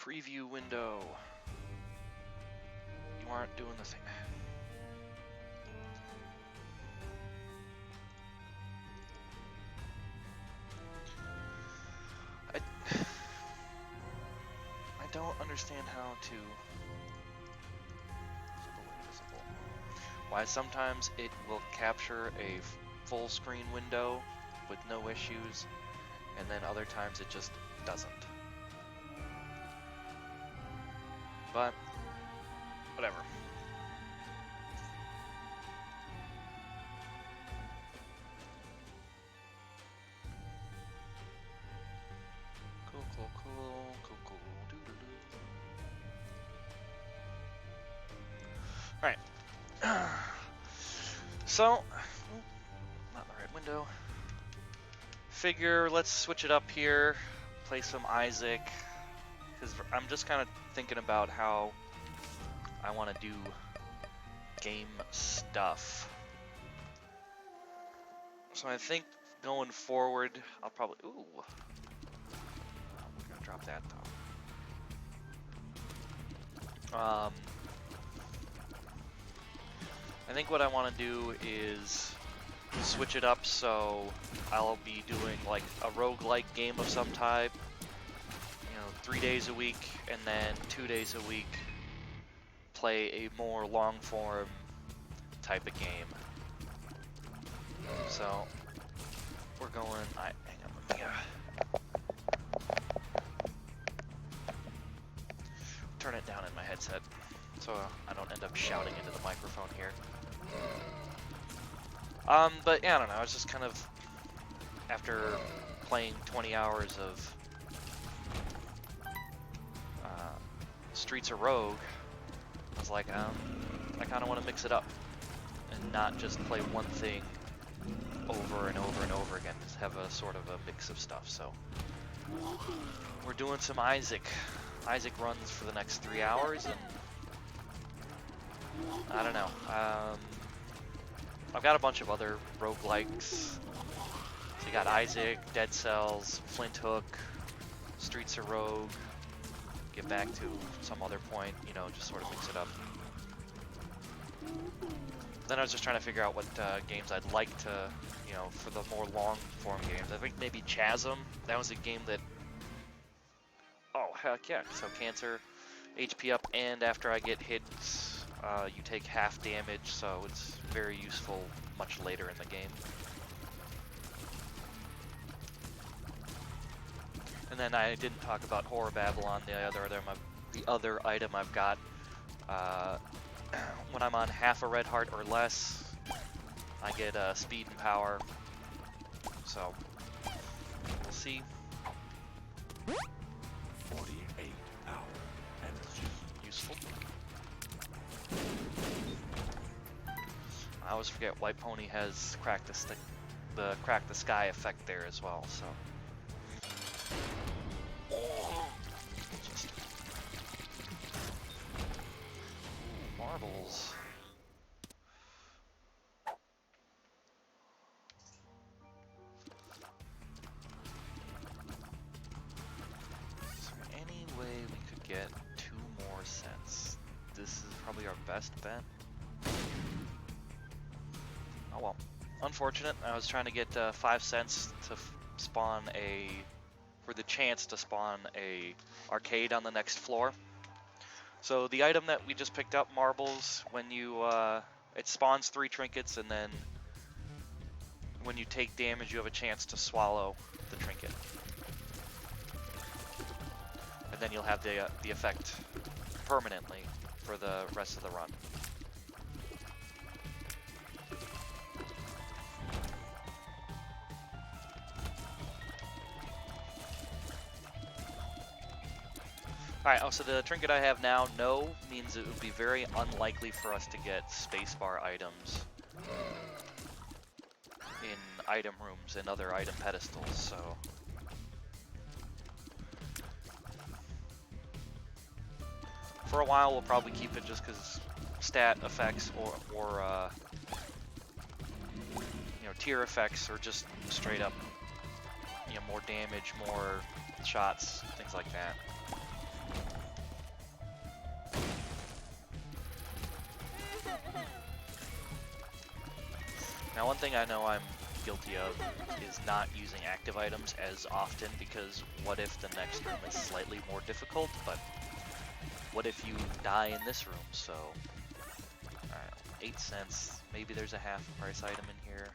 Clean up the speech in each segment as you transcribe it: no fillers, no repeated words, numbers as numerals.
Preview window. You aren't doing the thing. I don't understand how to invisible. Why sometimes it will capture a full screen window with no issues, and then other times it just doesn't. But whatever. Cool. Doo-doo-doo. Alright. So, not in the right window. Figure, let's switch it up here. Play some Isaac. Because I'm just kind of thinking about how I want to do game stuff. So I think going forward, I'll probably... Ooh. We're going to drop that though. I think what I want to do is switch it up so I'll be doing like a roguelike game of some type, 3 days a week, and then 2 days a week play a more long form type of game. So we're going, hang on, let me turn it down in my headset so I don't end up shouting into the microphone here. But yeah, I don't know, I was just kind of, after playing 20 hours of Streets of Rogue, I was like, I kind of want to mix it up and not just play one thing over and over and over again, just have a sort of a mix of stuff. So we're doing some Isaac runs for the next 3 hours, and I don't know. I've got a bunch of other roguelikes. So you got Isaac, Dead Cells, Flint Hook, Streets of Rogue. Get back to some other point, just sort of mix it up. Then I was just trying to figure out what games I'd like to, for the more long form games. I think maybe Chasm, that was a game that, oh heck yeah, so cancer, HP up, and after I get hit, you take half damage, so it's very useful much later in the game. And then I didn't talk about Horror Babylon, the other item I've got. When I'm on half a red heart or less, I get speed and power. So we'll see. 48-hour energy. Useful. I always forget White Pony has the crack the sky effect there as well. So. Marbles. Is there any way we could get 2 more cents? This is probably our best bet. Oh well. Unfortunate. I was trying to get 5 cents to spawn for the chance to spawn a arcade on the next floor. So the item that we just picked up, Marbles, when you, it spawns 3 trinkets, and then when you take damage, you have a chance to swallow the trinket. And then you'll have the effect permanently for the rest of the run. Alright, so the trinket I have now, no, means it would be very unlikely for us to get spacebar items in item rooms and other item pedestals, so... For a while, we'll probably keep it just because stat effects or tier effects, or just straight up, more damage, more shots, things like that. Now, one thing I know I'm guilty of is not using active items as often, because what if the next room is slightly more difficult, but what if you die in this room? So, alright, 8 cents. Maybe there's a half price item in here.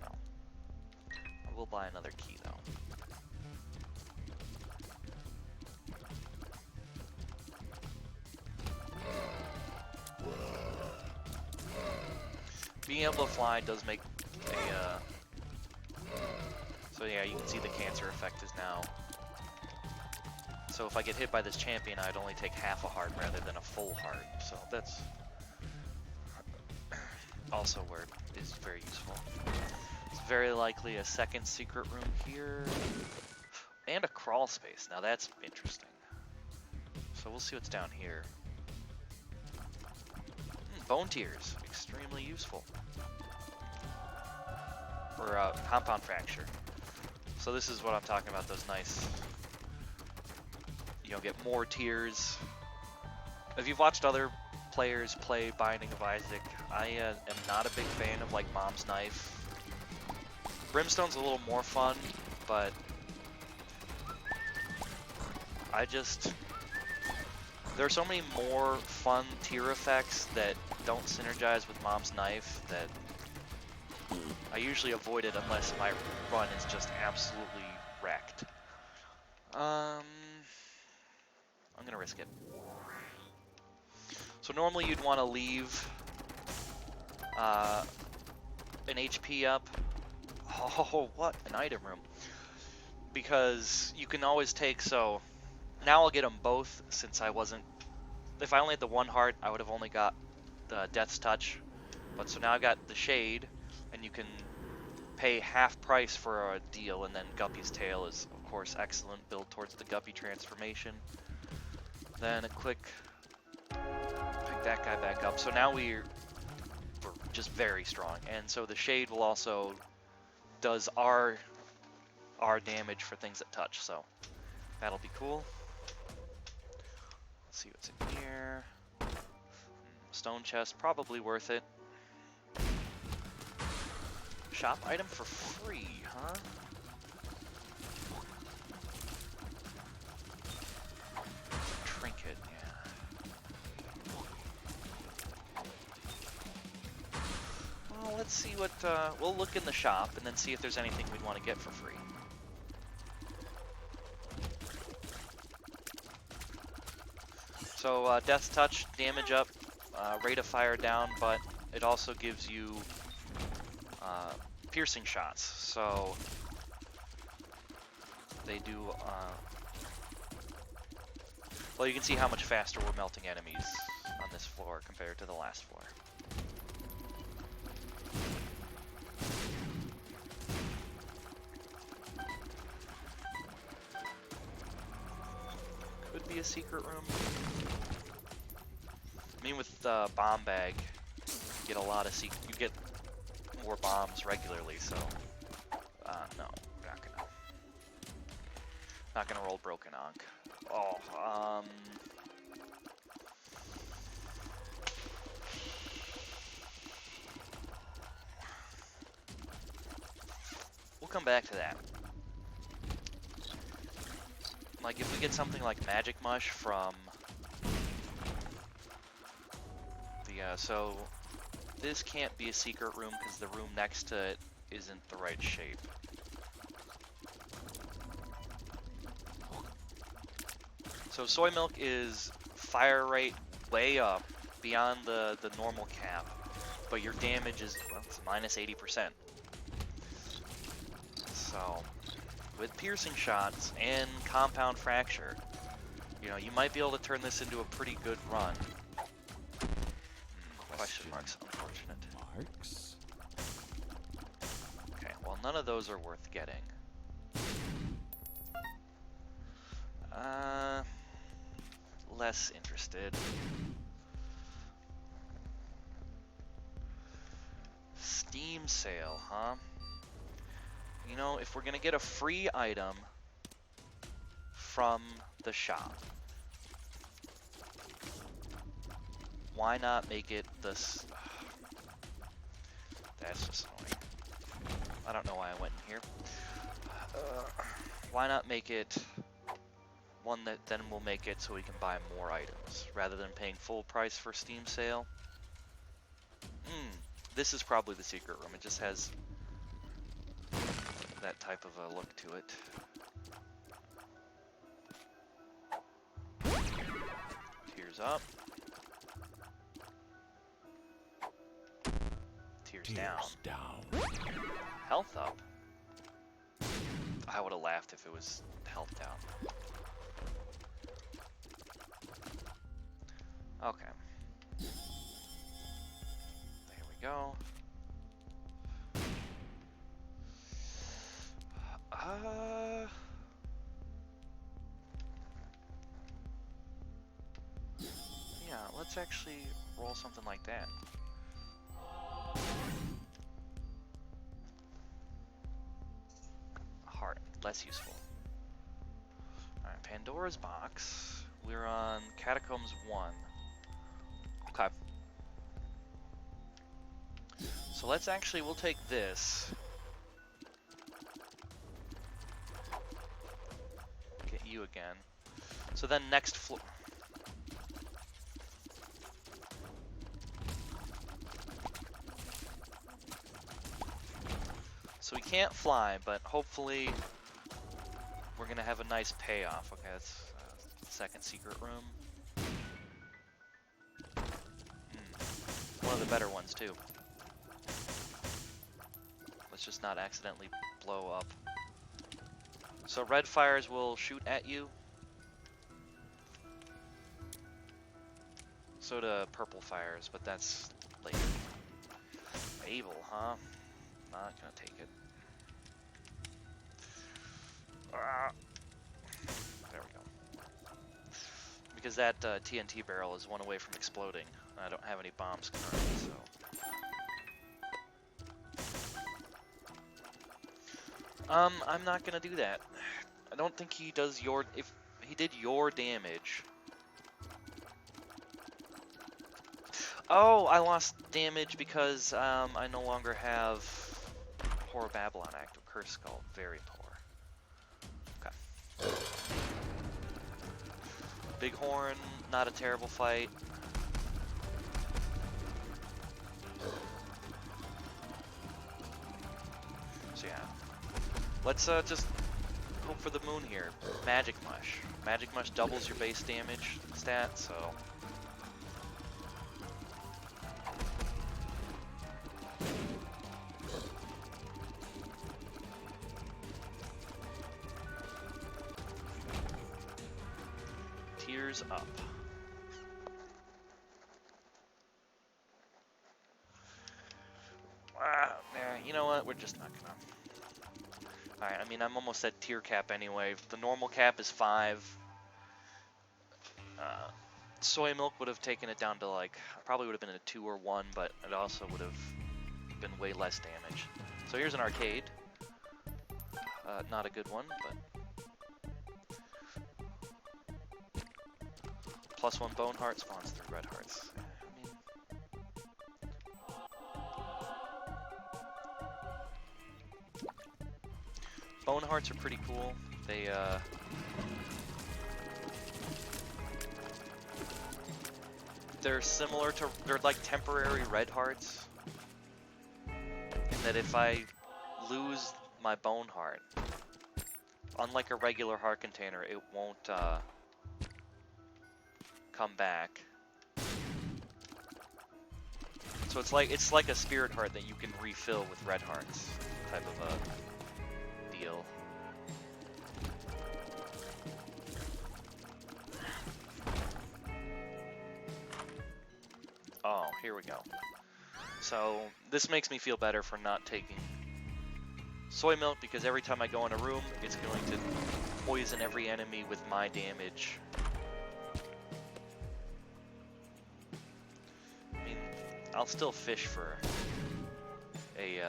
No. I will buy another key though. Being able to fly does make a, so yeah, you can see the cancer effect is now. So if I get hit by this champion, I'd only take half a heart rather than a full heart. So that's also where it is very useful. It's very likely a second secret room here. And a crawl space. Now that's interesting. So we'll see what's down here. Bone tears. Extremely useful. Or compound fracture. So this is what I'm talking about, those nice, you know, get more tears. If you've watched other players play Binding of Isaac, I am not a big fan of like Mom's Knife. Brimstone's a little more fun, but there are so many more fun tear effects that don't synergize with Mom's Knife that I usually avoid it unless my run is just absolutely wrecked. I'm gonna risk it. So normally you'd want to leave an HP up. Oh, what an item room. Because you can always take, so now I'll get them both since I wasn't, if I only had the one heart, I would have only got the Death's Touch. But so now I got the Shade, and you can pay half price for a deal, and then Guppy's Tail is, of course, excellent. Build towards the Guppy transformation. Then a quick pick that guy back up. So now we're just very strong, and so the Shade will also does our damage for things that touch. So that'll be cool. Let's see what's in here. Stone chest, probably worth it. Shop item for free, huh? Trinket, yeah. Well, let's see what, we'll look in the shop and then see if there's anything we'd want to get for free. So, Death's Touch, damage up, rate of fire down, but it also gives you piercing shots, so they do, well, you can see how much faster we're melting enemies on this floor compared to the last floor. Could be a secret room. I mean, with the bomb bag, you get a lot of you get more bombs regularly, so no, not gonna roll Broken Ankh. Oh, we'll come back to that. Like, if we get something like Magic Mush from the, so this can't be a secret room because the room next to it isn't the right shape. So soy milk is fire rate way up beyond the normal cap, but your damage is, well, it's minus 80%. So with piercing shots and compound fracture, you know, you might be able to turn this into a pretty good run. Question marks, unfortunate. Marks? Okay, well, none of those are worth getting. Less interested. Steam sale, huh? You know, if we're gonna get a free item from the shop, why not make it this? That's just annoying. I don't know why I went in here. Why not make it one that then will make it so we can buy more items rather than paying full price for Steam sale? This is probably the secret room. It just has that type of a look to it. Tears up. Tears down. Health up. I would have laughed if it was health down. Okay. There we go. Yeah, let's actually roll something like that. Heart, less useful. Alright, Pandora's box. We're on Catacombs 1. Okay. So let's actually, we'll take this. Get you again. So then next floor. So we can't fly, but hopefully we're gonna have a nice payoff. Okay, that's second secret room. One of the better ones too. Let's just not accidentally blow up. So red fires will shoot at you. So do purple fires, but that's later. Able, huh? Not gonna take it. There we go. Because that TNT barrel is one away from exploding. I don't have any bombs currently, so. I'm not gonna do that. I don't think he does your. If he did your damage. Oh, I lost damage because I no longer have Horror Babylon active. Curse Skull, very poor. Okay. Bighorn, not a terrible fight. So yeah, let's just hope for the moon here. Magic Mush. Magic Mush doubles your base damage stat, so. Tears up. You know what? We're just not gonna. Alright, I mean, I'm almost at tier cap anyway. The normal cap is 5. Soy milk would have taken it down to like, probably would have been a 2 or 1, but it also would have been way less damage. So here's an arcade. Not a good one, but. +1 bone heart spawns 3 red hearts. I mean. Bone hearts are pretty cool. They're similar to, they're like temporary red hearts. In that if I lose my bone heart, unlike a regular heart container, it won't come back. So it's like a spirit heart that you can refill with red hearts, type of a deal. Oh, here we go. So this makes me feel better for not taking soy milk, because every time I go in a room, it's going to poison every enemy with my damage. I mean, I'll still fish for a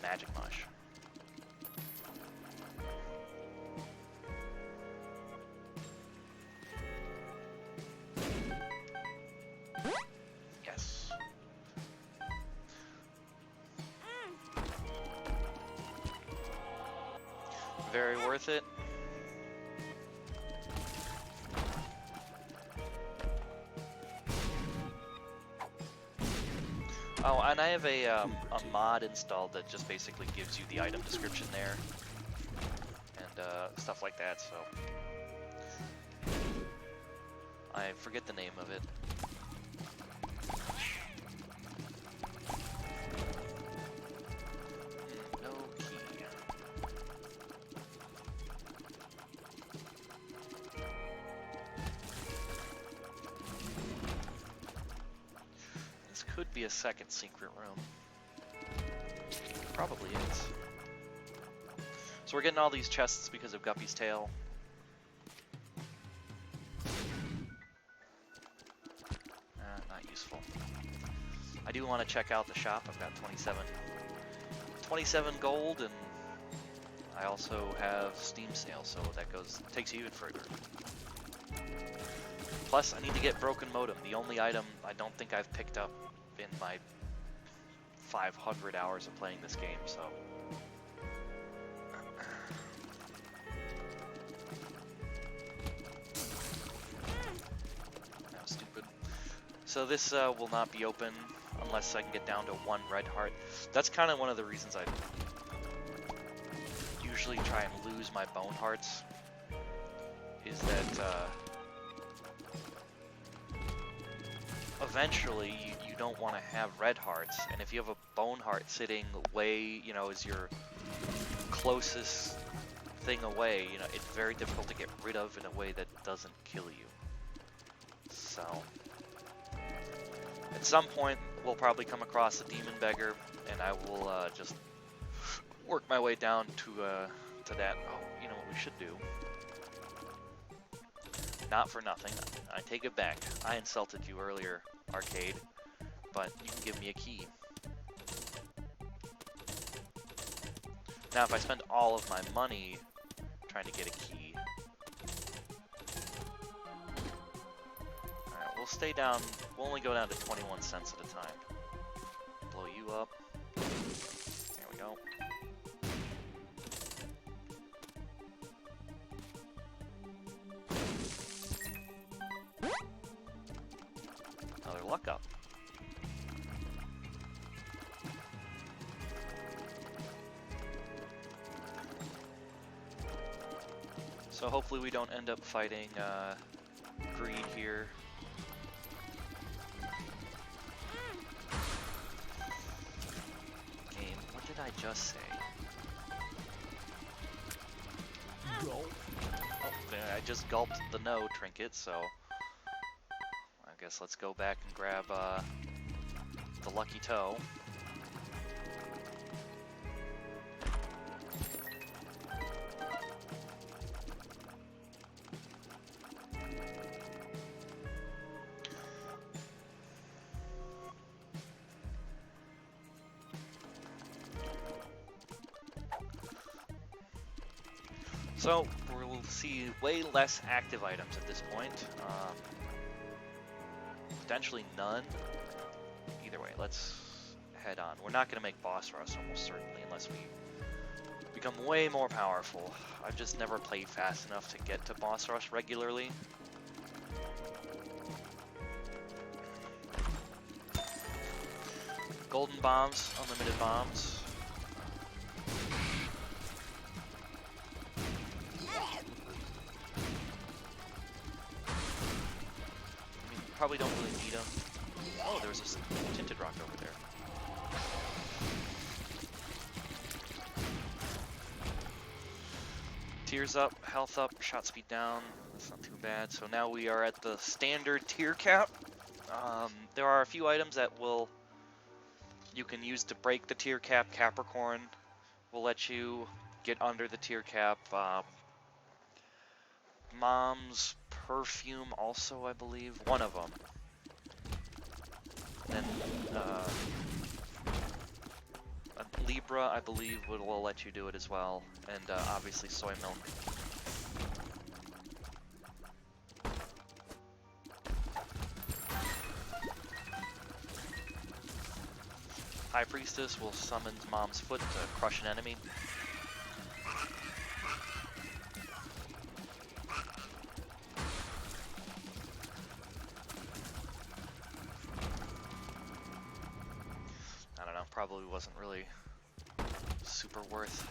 magic mush. worth it. Oh, and I have a mod installed that just basically gives you the item description there and stuff like that. So I forget the name of it. No key. This could be a second secret room. Probably is. So we're getting all these chests because of Guppy's tail. Not useful. I do want to check out the shop. I've got 27 gold, and I also have Steam sale, so that takes you even further. Plus, I need to get Broken Modem, the only item I don't think I've picked up in my 500 hours of playing this game, so. That was stupid. So this will not be open unless I can get down to 1 red heart. That's kind of one of the reasons I usually try and lose my bone hearts, is that eventually you don't want to have red hearts, and if you have a bone heart sitting way, as your closest thing away, it's very difficult to get rid of in a way that doesn't kill you. So at some point we'll probably come across a demon beggar, and I will just work my way down to that. Oh, you know what we should do? Not for nothing, I take it back. I insulted you earlier, arcade, but you can give me a key. Now, if I spend all of my money trying to get a key, alright, we'll stay down. We'll only go down to 21 cents at a time. Blow you up. There we go. Another luck up. So hopefully we don't end up fighting greed here. Game, what did I just say? Gulp. Oh, I just gulped the no trinket, so I guess let's go back and grab the lucky toe. So we'll see way less active items at this point. Potentially none. Either way, let's head on. We're not going to make boss rush almost certainly unless we become way more powerful. I've just never played fast enough to get to boss rush regularly. Golden bombs, unlimited bombs. Probably don't really need them. Oh, there's a tinted rock over there. Tears up, health up, shot speed down. That's not too bad. So now we are at the standard tier cap. There are a few items that you can use to break the tier cap. Capricorn will let you get under the tier cap. Mom's perfume also, I believe, one of them. And then Libra, I believe, will let you do it as well, and obviously soy milk. High Priestess will summon Mom's foot to crush an enemy. probably wasn't really super worth.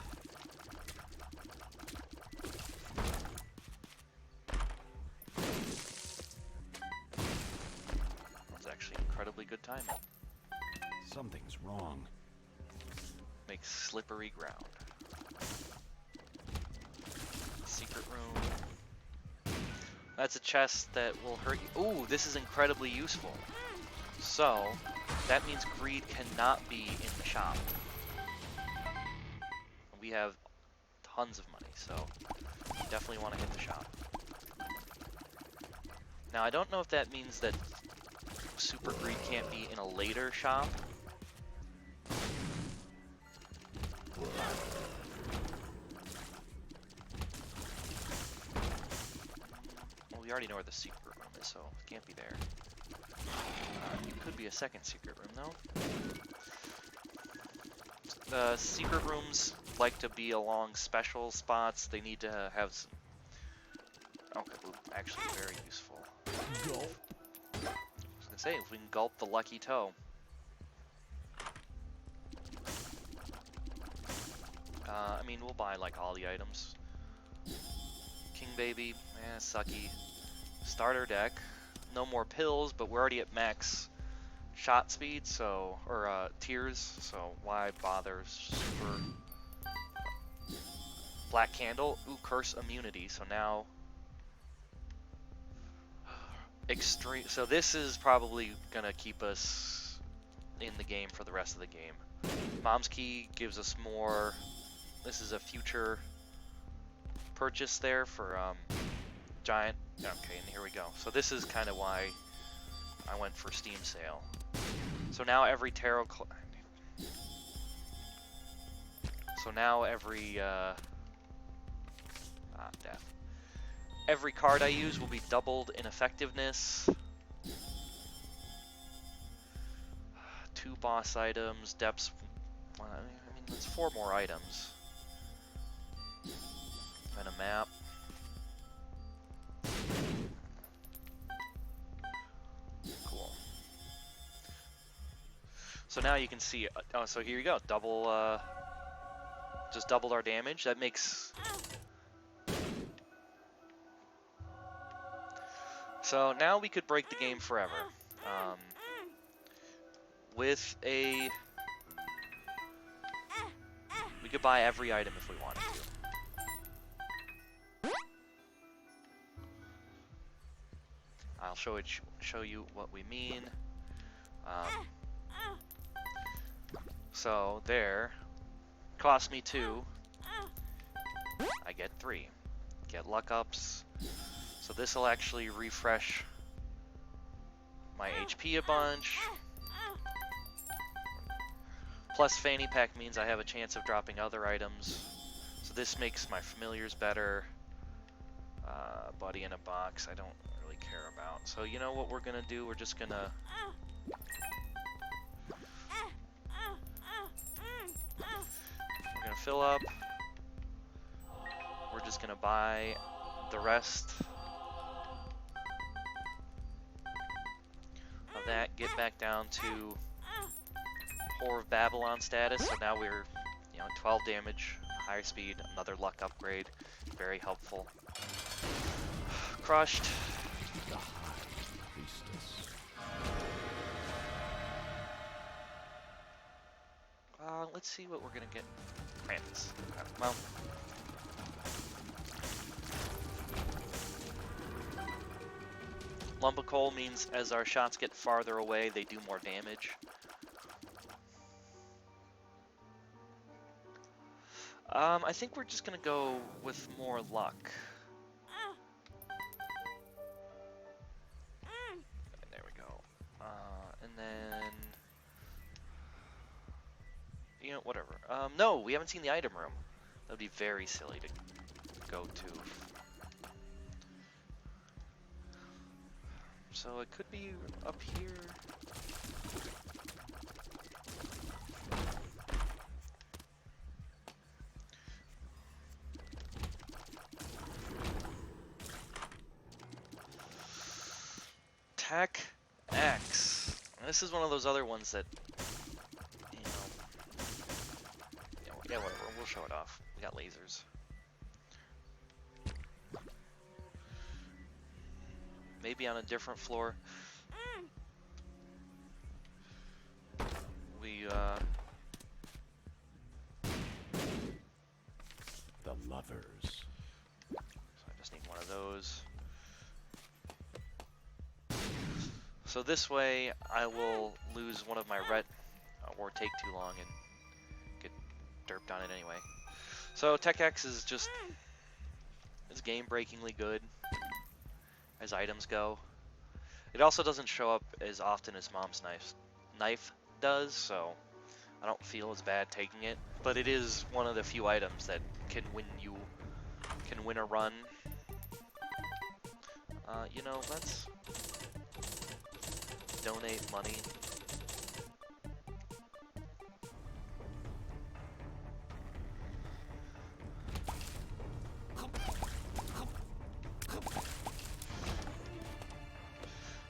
That's actually incredibly good timing. Something's wrong. Makes slippery ground. Secret room. That's a chest that will hurt you. Ooh, this is incredibly useful. So, that means greed cannot be in the shop. We have tons of money, so definitely want to hit the shop. Now, I don't know if that means that super greed can't be in a later shop. Well, we already know where the secret room is, so it can't be there. It could be a second secret room, though. The secret rooms like to be along special spots. They need to have some... Okay, well, actually very useful. Gulp. I was gonna say, if we can gulp the lucky toe. I mean, we'll buy like all the items. King Baby, sucky. Starter deck. No more pills, but we're already at max shot speed, so, or tiers, so why bother? Super. Black Candle, ooh, curse immunity, so now extreme. So this is probably gonna keep us in the game for the rest of the game. Mom's Key gives us more. This is a future purchase there for giant. Okay, and here we go. So this is kind of why I went for Steam sale. So now every tarot. So now every death. Every card I use will be doubled in effectiveness. 2 boss items, depths. I mean, that's 4 more items. And a map. Cool. So now you can see. Oh, so here you go. Double. Just doubled our damage. That makes. So now we could break the game forever. With a... We could buy every item if we wanted to. I'll show you what we mean. So there, cost me 2. I get 3. Get luck ups. So this will actually refresh my HP a bunch. Plus Fanny Pack means I have a chance of dropping other items. So this makes my familiars better. Buddy in a box, I don't really care about. So you know what we're gonna do? We're just gonna... We're gonna fill up. We're just gonna buy the rest of that, get back down to Whore of Babylon status. So now we're, 12 damage, higher speed, another luck upgrade, very helpful. Crushed. The High Priestess. Let's see what we're gonna get. Krampus. Okay, well. Lump of coal means as our shots get farther away, they do more damage. I think we're just gonna go with more luck. There we go. And then... whatever. No, we haven't seen the item room. That would be very silly to go to. So it could be up here. Tech X. This is one of those other ones that, Yeah, whatever. We'll show it off. We got lasers. Maybe on a different floor. We, The lovers. So I just need one of those. So this way, I will lose one of my red, or take too long and get derped on it anyway. So Tech X is just, it's game-breakingly good as items go. It also doesn't show up as often as Mom's knife does, so I don't feel as bad taking it. But it is one of the few items that can win a run. You know, let's donate money.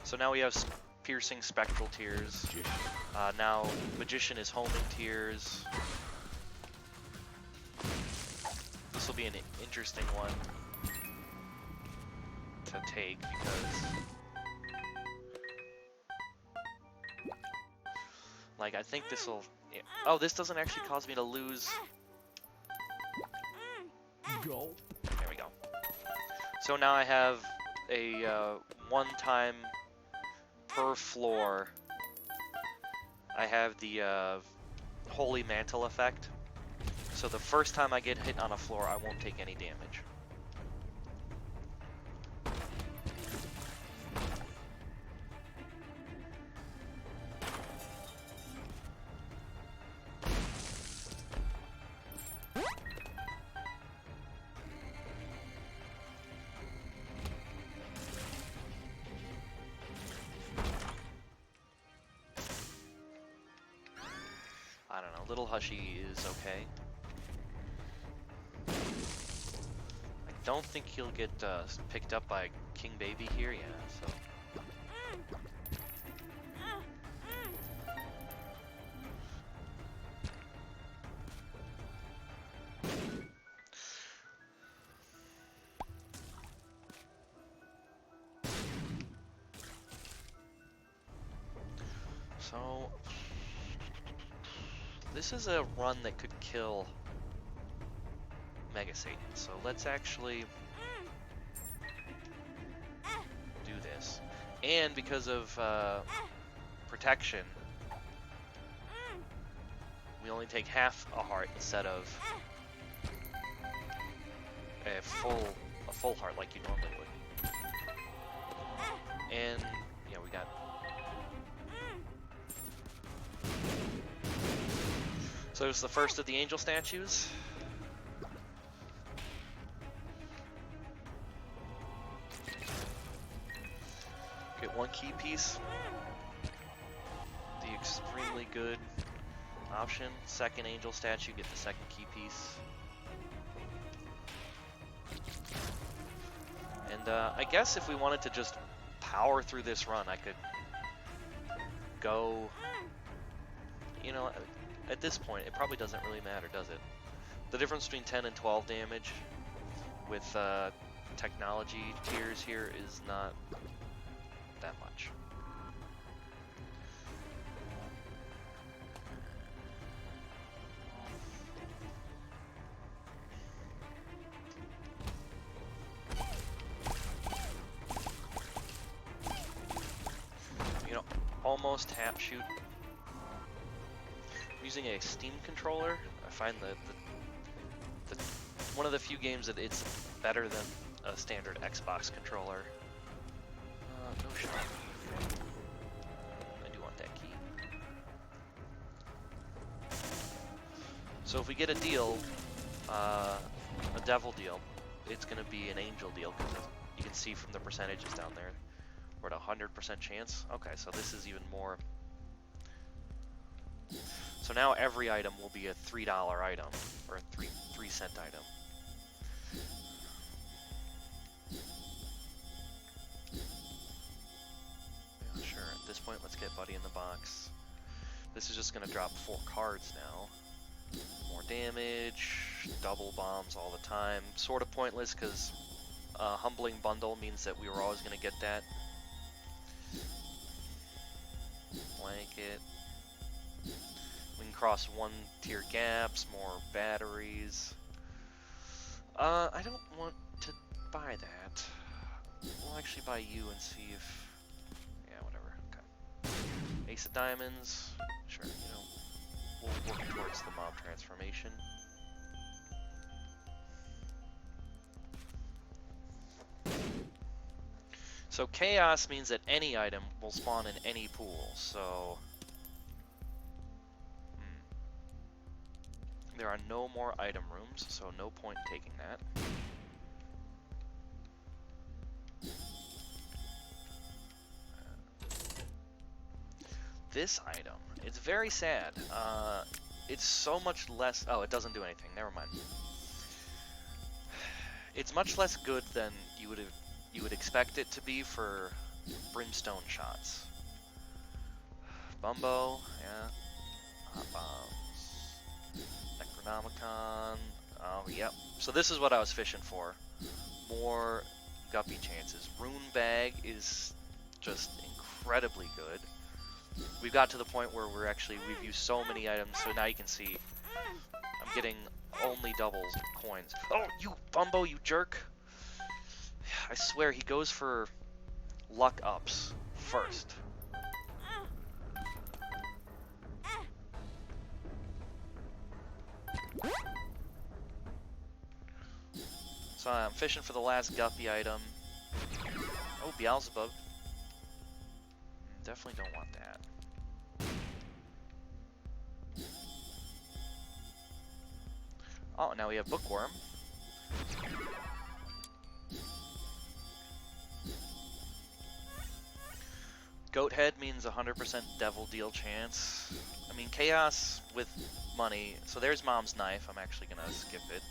So now we have piercing spectral tears. Now magician is homing tears. This will be an interesting one to take because, like, I think this will. Oh, this doesn't actually cause me to lose. Go. There we go. So now I have a one time per floor. I have the Holy Mantle effect. So the first time I get hit on a floor, I won't take any damage. I don't know, Little Hushy is okay. I don't think he'll get picked up by King Baby here, yeah, so. So, this is a run that could kill Mega Satan, so let's actually do this. And because of protection, we only take half a heart instead of a full heart like you normally would. And yeah, we got. So it's the first of the angel statues. Get one key piece. The extremely good option. Second angel statue, get the second key piece. And I guess if we wanted to just power through this run, I could go, you know, at this point, it probably doesn't really matter, does it? The difference between 10 and 12 damage with technology tiers here is not that much. You know, almost tap shoot. Using a Steam controller, I find that the one of the few games that it's better than a standard Xbox controller. No shot. I do want that key. So if we get a deal, a devil deal, it's going to be an angel deal because you can see from the percentages down there. We're at 100% chance. Okay, so this is even more. So now every item will be a $3 item, or a 3-cent item. Yeah, sure, at this point, let's get Buddy in the box. This is just going to drop 4 cards now. More damage, double bombs all the time. Sort of pointless because humbling bundle means that we were always going to get that. Blanket. We can cross 1-tier gaps, more batteries. I don't want to buy that. We'll actually buy you and see if... yeah, whatever. Okay. Ace of diamonds. Sure, you know, we'll work towards the mob transformation. So chaos means that any item will spawn in any pool, so... there are no more item rooms, so no point in taking that. This item, it's very sad. It's so much less... oh, it doesn't do anything, never mind. It's much less good than you would expect it to be for brimstone shots. Bumbo, yeah. Hot bombs. Necronomicon. Oh, yep. So this is what I was fishing for. More guppy chances. Rune Bag is just incredibly good. We've got to the point where we've used so many items, so now you can see I'm getting only doubles coins. Oh, you Bumbo, you jerk! I swear he goes for luck ups first. So I'm fishing for the last guppy item. Oh, Beelzebub. Definitely don't want that. Oh, now we have Bookworm. Goat Head means 100% Devil Deal chance. I mean, Chaos with money. So there's Mom's Knife. I'm actually going to skip it.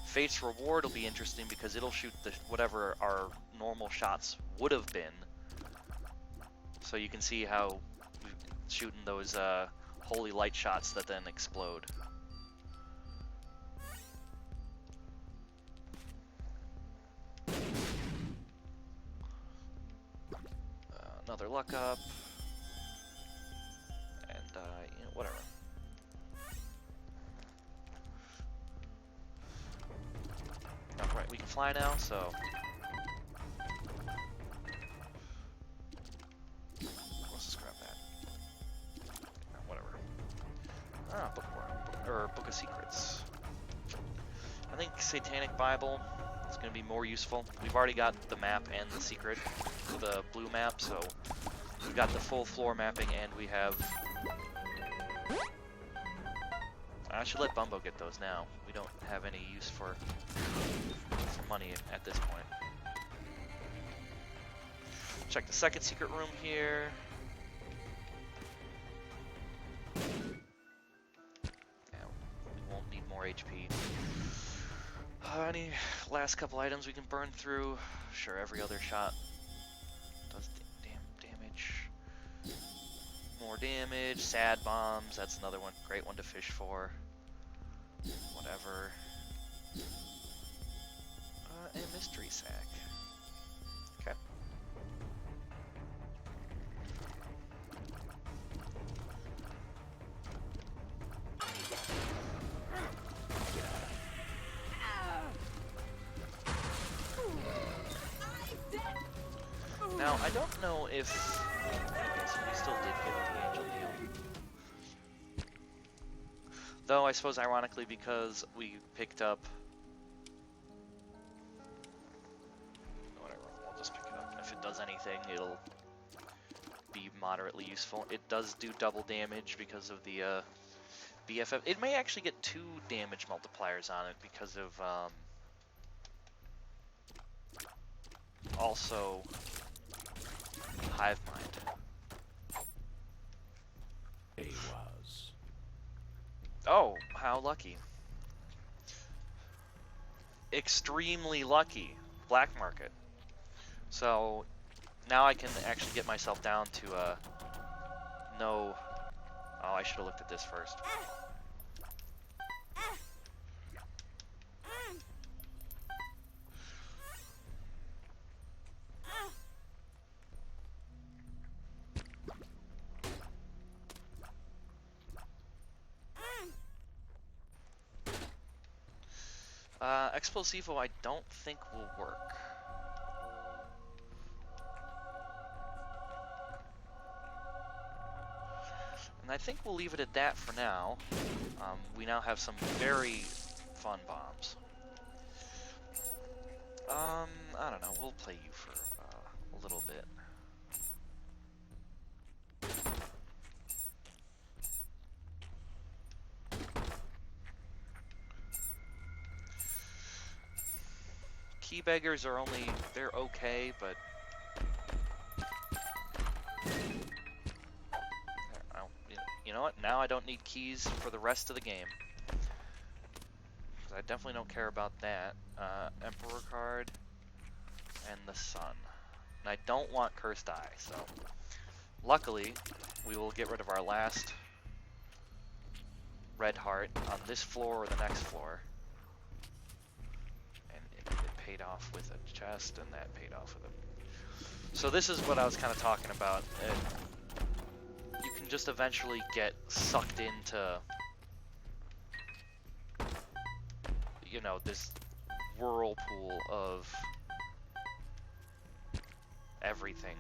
Fate's Reward will be interesting because it'll shoot whatever our normal shots would have been. So you can see how we're shooting those holy light shots that then explode. Another luck up. And, you know, whatever. Alright, we can fly now, so... let's just grab that. Whatever. Ah, Bookworm. Or Book of Secrets. I think Satanic Bible is going to be more useful. We've already got the map and the secret, the blue map, so we've got the full floor mapping and we have... I should let Bumbo get those now. We don't have any use for money at this point. Check the second secret room here. Yeah, we won't need more HP. Any last couple items we can burn through? Sure, every other shot does damn damage. More damage. Sad bombs. That's another one. Great one to fish for. Whatever. And mystery sack. Okay. Now, I don't know if... okay, so we still did get the angel deal. Though, I suppose ironically, because we picked up... whatever, we'll just pick it up. If it does anything, it'll be moderately useful. It does do double damage because of the BFF. It may actually get 2 damage multipliers on it because of... also... Hive Mind. was. Oh, how lucky. Extremely lucky. Black market. So now I can actually get myself down to no... oh, I should have looked at this first. Explosivo I don't think will work. And I think we'll leave it at that for now. We now have some very fun bombs. I don't know, we'll play you for a little bit. Key beggars are they're okay, but you know what? Now I don't need keys for the rest of the game. Because I definitely don't care about that. Emperor card and the Sun. And I don't want Cursed Eye, so luckily we will get rid of our last red heart on this floor or the next floor. And it paid off with a chest, and that paid off with a... So this is what I was kind of talking about. You can just eventually get sucked into, you know, this whirlpool of everything.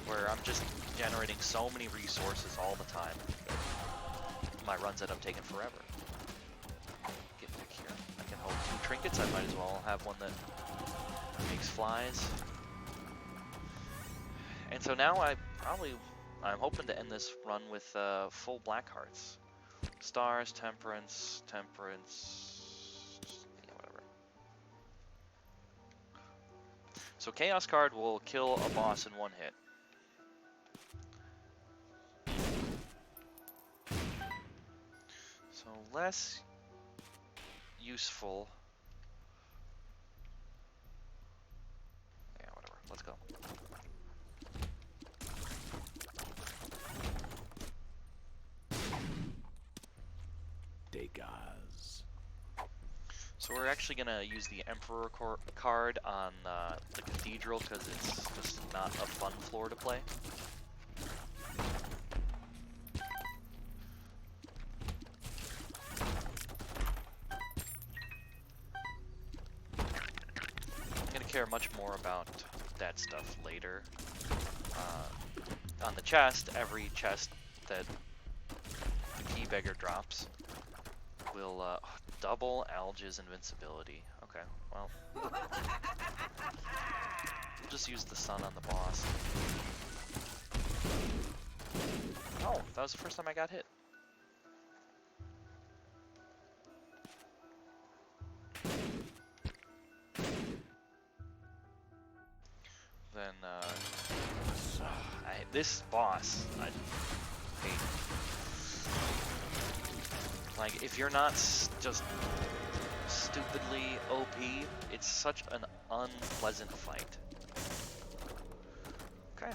Where I'm just generating so many resources all the time. My runs end up taking forever. Get back here. I can hold 2 trinkets. I might as well have one that makes flies. And so now I'm hoping to end this run with full black hearts. Stars, temperance, yeah, whatever. So Chaos card will kill a boss in 1 hit. So less useful. Yeah, whatever. Let's go. Degas. So we're actually gonna use the Emperor card on the Cathedral because it's just not a fun floor to play. I'm gonna care much more about that stuff later. On the chest, every chest that the key beggar drops will double Alge's invincibility. Okay, well, we'll just use the Sun on the boss. Oh, that was the first time I got hit. Then, this boss, I hate. Like, if you're not just stupidly OP, it's such an unpleasant fight. Okay,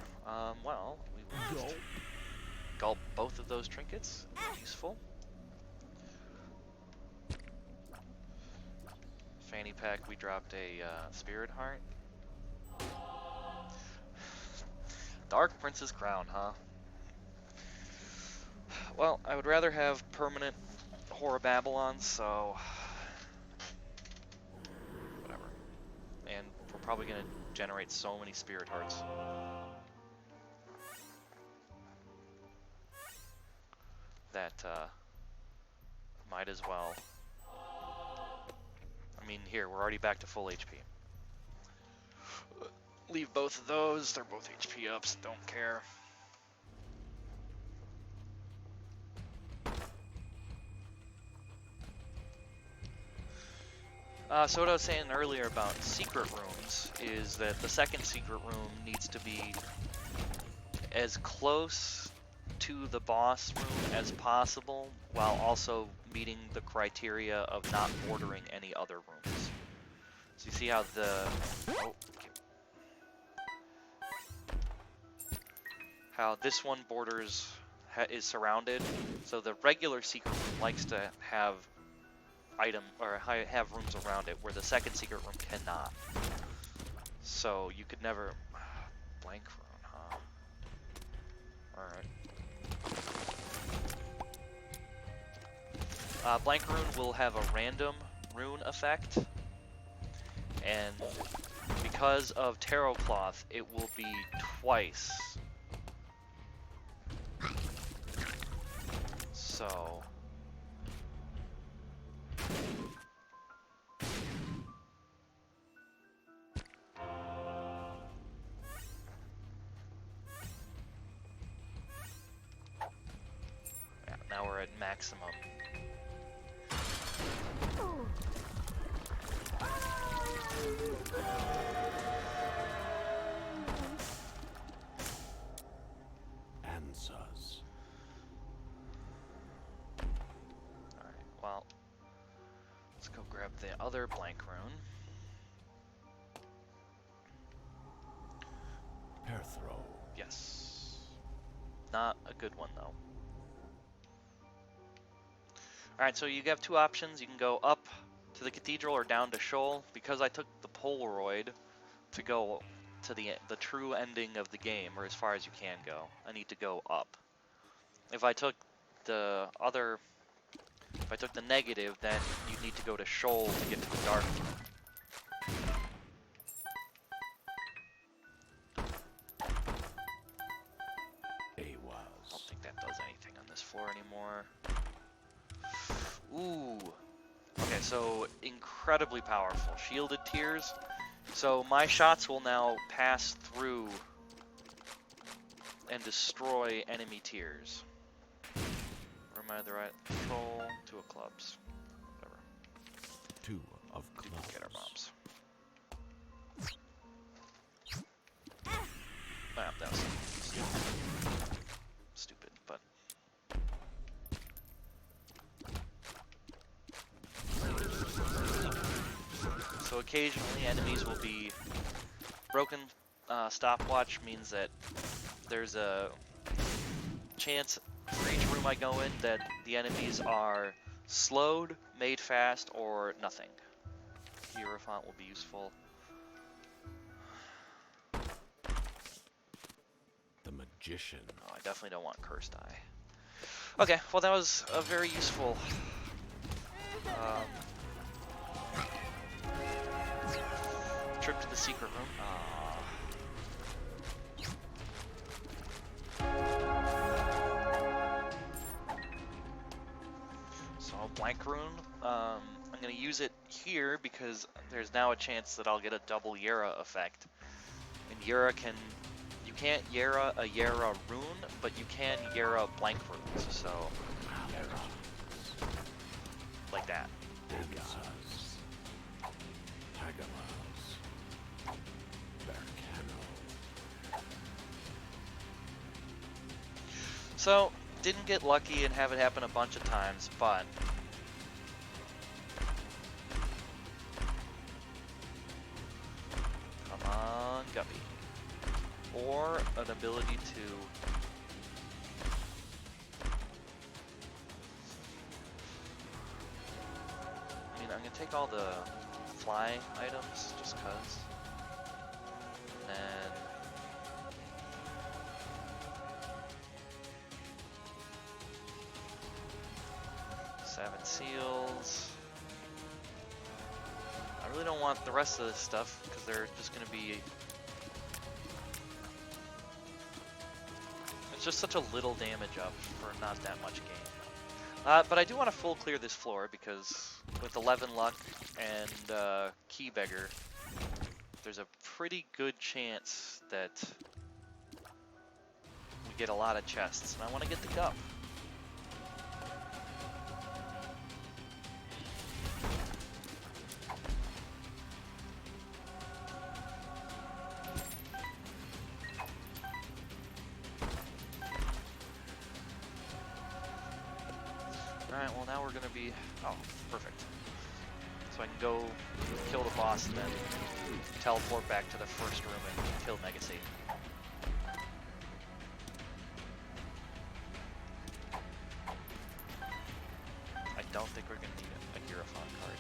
well, we will just gulp both of those trinkets. Useful. Fanny pack, we dropped a spirit heart. Dark Prince's Crown, huh? Well, I would rather have permanent Horror Babylon, so whatever. And we're probably gonna generate so many spirit hearts. That might as well. I mean, here, we're already back to full HP. Leave both of those, they're both HP ups, don't care. So what I was saying earlier about secret rooms is that the second secret room needs to be as close to the boss room as possible while also meeting the criteria of not bordering any other rooms. So you see how how this one borders is surrounded. So the regular secret room likes to have have rooms around it where the second secret room cannot. So you could never blank rune, huh? Alright. Blank Rune will have a random rune effect, and because of Tarot Cloth, it will be twice. So... yeah, now we're at maximum. Answers. Alright, well, let's go grab the other blank rune. Pair throw. Yes. Not a good one, though. Alright, so you have two options. You can go up to the cathedral or down to Shoal. Because I took the Polaroid to go to the true ending of the game, or as far as you can go, I need to go up. If I took the negative, then you need to go to Shoal to get to the dark room. I don't think that does anything on this floor anymore. Ooh. Okay, so incredibly powerful. Shielded Tears. So my shots will now pass through and destroy enemy tiers. Or am I the right? Control, 2 of clubs. Whatever. 2 of clubs. Duplicate our bombs. Well, that was stupid, but... So occasionally enemies will be broken. Stopwatch means that there's a chance for each room I go in that the enemies are slowed, made fast, or nothing. Hierophant will be useful. The Magician. Oh, I definitely don't want Cursed Eye. Okay, well that was a very useful trip to the secret room. So blank rune. I'm gonna use it here because there's now a chance that I'll get a double Yera effect. And Yera can, you can't Yera a Yera rune, but you can Yera blank runes. So like that. Answers. Tagalas. Bercano. So didn't get lucky and have it happen a bunch of times, but come on, Guppy. Or an ability to I'm gonna take all the fly items just cause. And then Seven Seals. I really don't want the rest of this stuff because they're just gonna be. It's just such a little damage up for not that much game. But I do want to full clear this floor because with 11 luck and Key Beggar, there's a pretty good chance that we get a lot of chests, and I want to get the Gup. Alright, well now we're gonna be... oh, perfect. So I can go kill the boss and then teleport back to the first room and kill Megacy. I don't think we're gonna need a Hierophant card.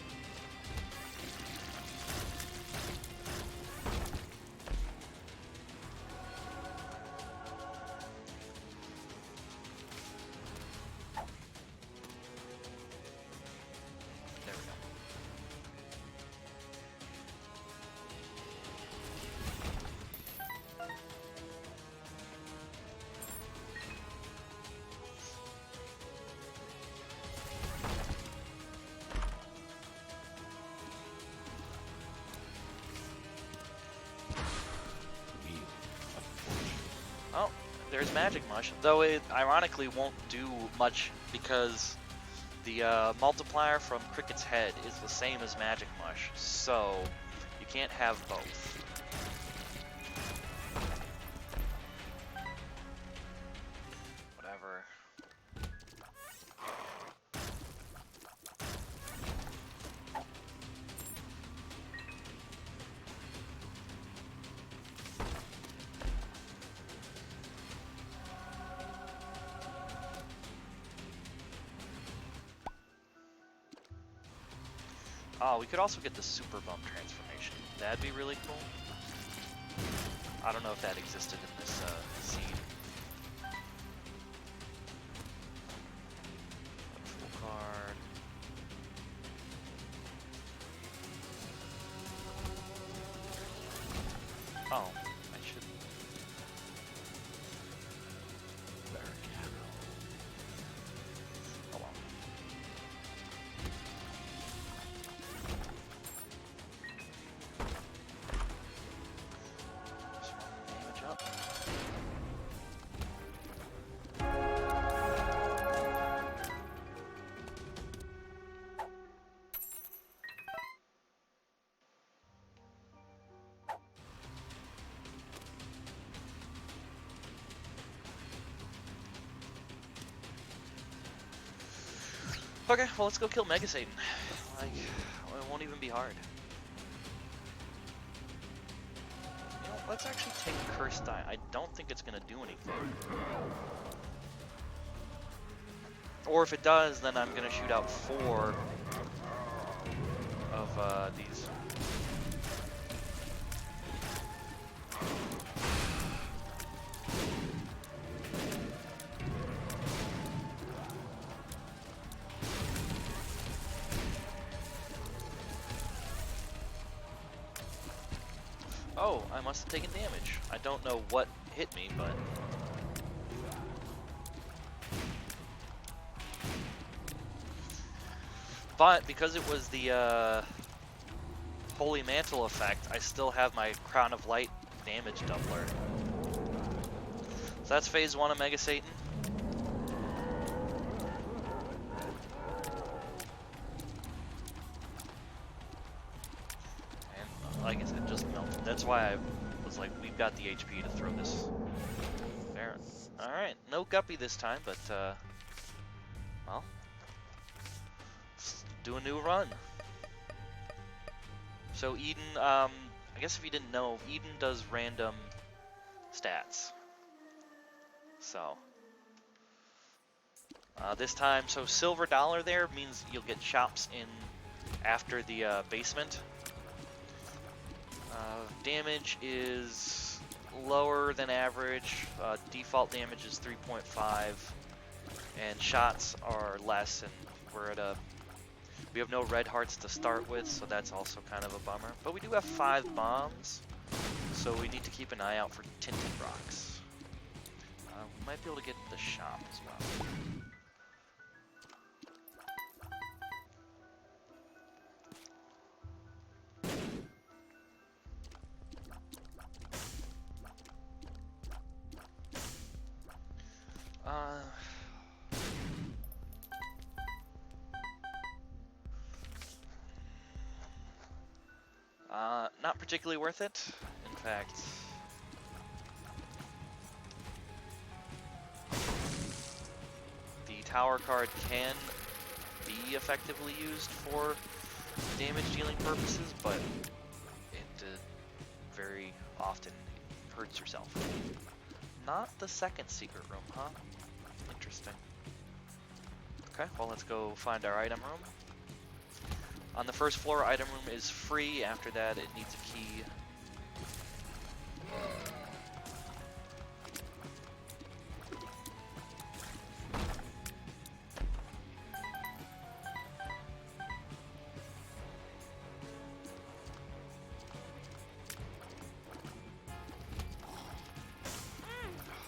Oh, there's Magic Mush, though it ironically won't do much because the multiplier from Cricket's head is the same as Magic Mush, so you can't have both. Whatever. Oh, we could also get the Super Bump transformation. That'd be really cool. I don't know if that existed in this seed. Full card. Oh, I should. Oh well. Damage up. Okay, well let's go kill Mega Satan. Like, it won't even be hard. You know, let's actually take Cursed Die. I don't think it's gonna do anything. Or if it does, then I'm gonna shoot out 4 of these. Oh, I must have taken damage. I don't know what hit me, but... But because it was the Holy Mantle effect, I still have my Crown of Light damage doubler. So that's phase 1 of Mega Satan. And like I said, just melted. That's why I was like, we've got the HP to throw this there. Alright, no Guppy this time, but well, let's do a new run. So Eden, I guess if you didn't know, Eden does random stats. So, this time, so silver dollar there means you'll get shops in after the basement. Damage is lower than average. Default damage is 3.5, and shots are less. And we have no red hearts to start with, so that's also kind of a bummer. But we do have 5 bombs, so we need to keep an eye out for tinted rocks. We might be able to get the shop as well. Not particularly worth it. In fact, the tower card can be effectively used for damage dealing purposes, but it very often hurts yourself. Not the second secret room, huh? Interesting. Okay, well let's go find our item room. On the first floor, item room is free. After that, it needs a key.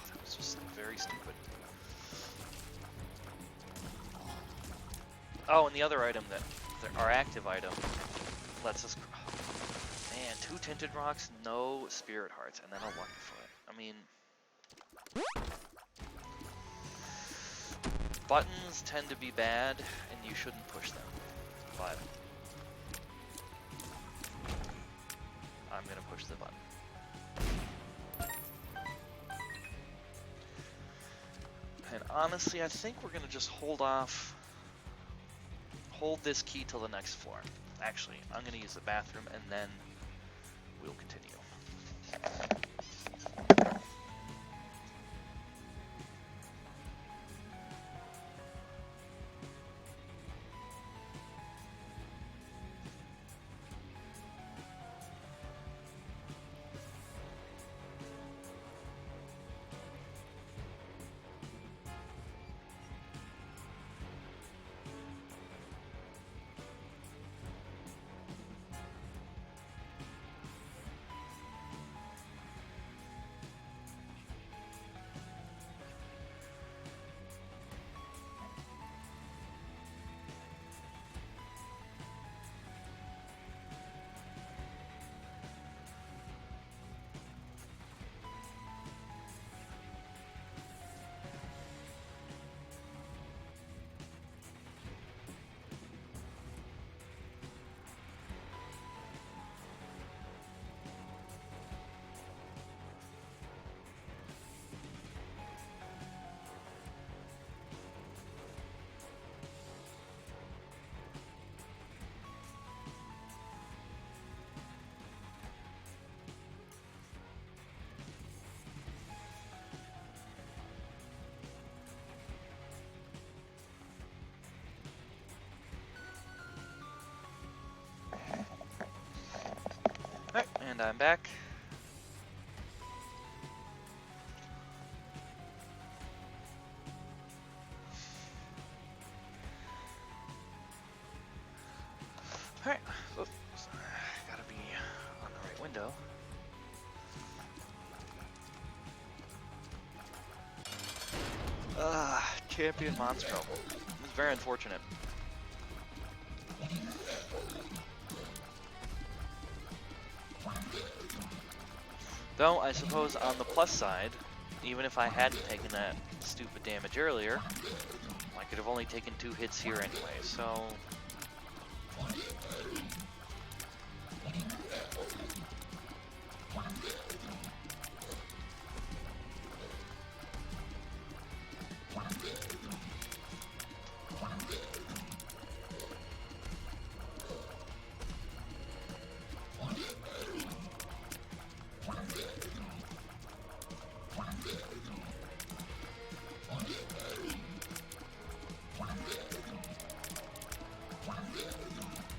That was just very stupid. Oh, and the other item our active item lets us. Man, 2 tinted rocks, no spirit hearts, and then a lucky foot. I mean, Buttons tend to be bad, and you shouldn't push them, but I'm gonna push the button. And honestly, I think we're gonna just hold this key till the next floor. Actually, I'm gonna use the bathroom, and then we'll continue. Alright, and I'm back. Alright, oops. Gotta be on the right window. Champion Monstro. It's very unfortunate. Though, I suppose on the plus side, even if I hadn't taken that stupid damage earlier, I could have only taken 2 hits here anyway, so...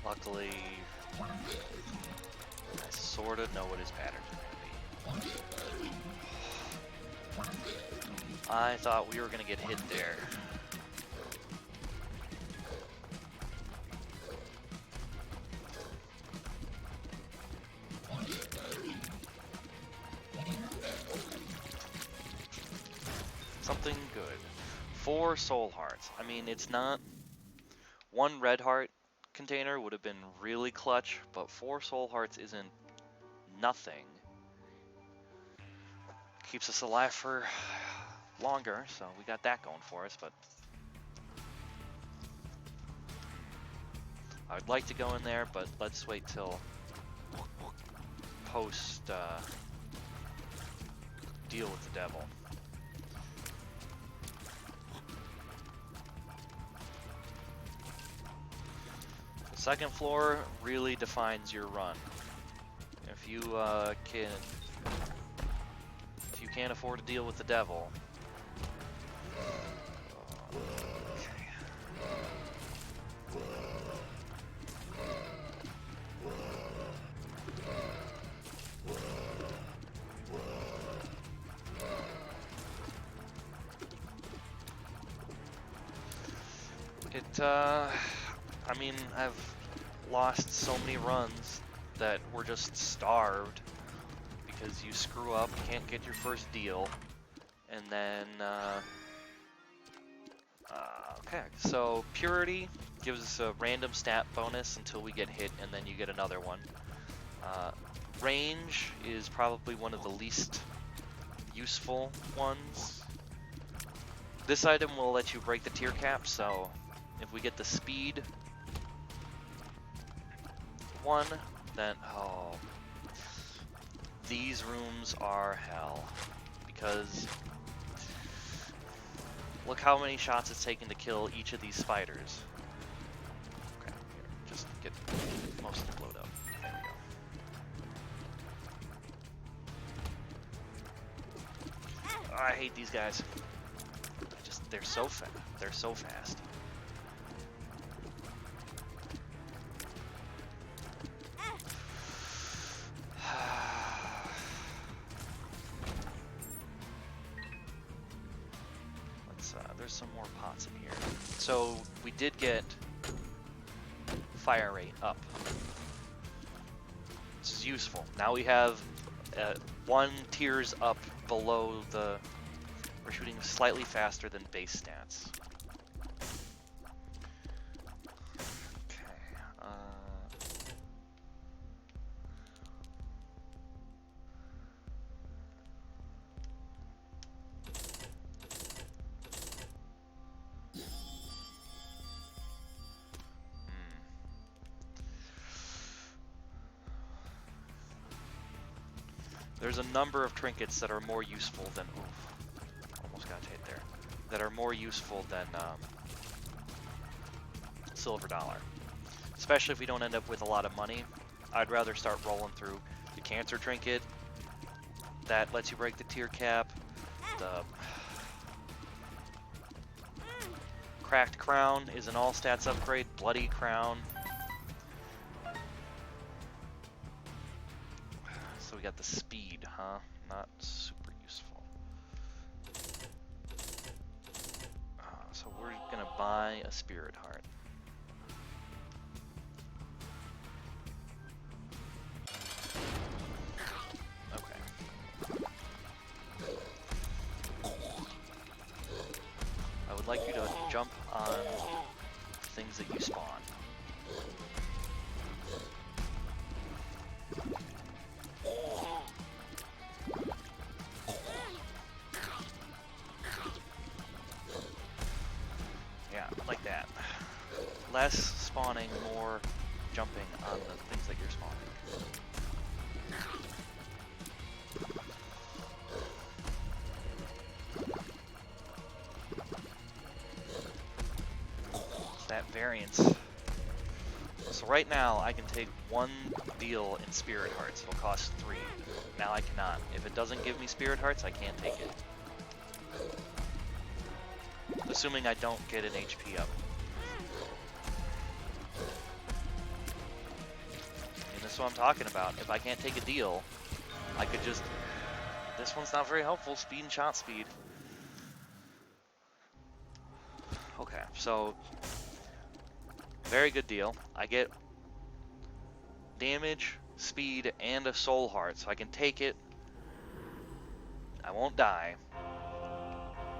Luckily, I sort of know what his patterns are going to be. I thought we were going to get hit there. Something good. 4 soul hearts. I mean, it's not... 1 red heart container would have been really clutch, but 4 soul hearts isn't nothing. Keeps us alive for longer, so we got that going for us, but I'd like to go in there, but let's wait till post deal with the devil. The second floor really defines your run. If you can't afford to deal with the devil. I mean, I've lost so many runs that we're just starved because you screw up, can't get your first deal, and then, okay, so Purity gives us a random stat bonus until we get hit, and then you get another one. Range is probably one of the least useful ones. This item will let you break the tier cap, so if we get the speed 1, then oh, these rooms are hell, because look how many shots it's taken to kill each of these spiders. Okay, here, just get most of the load up. There we go. Oh, I hate these guys. They're so fast. They're so fast. There's some more pots in here. So we did get fire rate up. This is useful. Now we have 1 tiers up below the. We're shooting slightly faster than base stats. There's a number of trinkets that are more useful than. Oof, almost got hit there. That are more useful than silver dollar. Especially if we don't end up with a lot of money. I'd rather start rolling through the cancer trinket. That lets you break the tier cap. The cracked crown is an all stats upgrade. Bloody crown. So we got the speed, huh? Not super useful. So we're gonna buy a spirit heart. Okay. I would like you to jump on things that you spawn. Like that. Less spawning, more jumping on the things that you're spawning. That variance. So right now I can take 1 deal in spirit hearts. It'll cost 3. Now I cannot. If it doesn't give me spirit hearts, I can't take it. Assuming I don't get an HP up. And this is what I'm talking about. If I can't take a deal, I could just... This one's not very helpful. Speed and shot speed. Okay, so... Very good deal. I get damage, speed, and a soul heart, so I can take it. I won't die.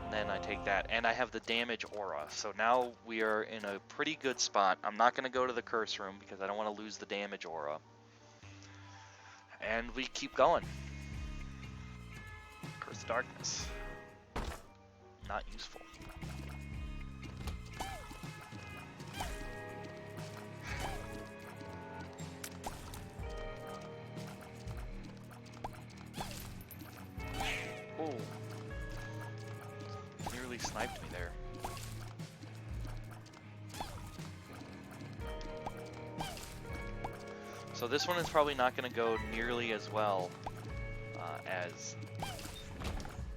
And then I take that, and I have the damage aura. So now we are in a pretty good spot. I'm not going to go to the curse room because I don't want to lose the damage aura. And we keep going. Curse of Darkness. Not useful. Oh. Nearly sniped me there. So this one is probably not going to go nearly as well as,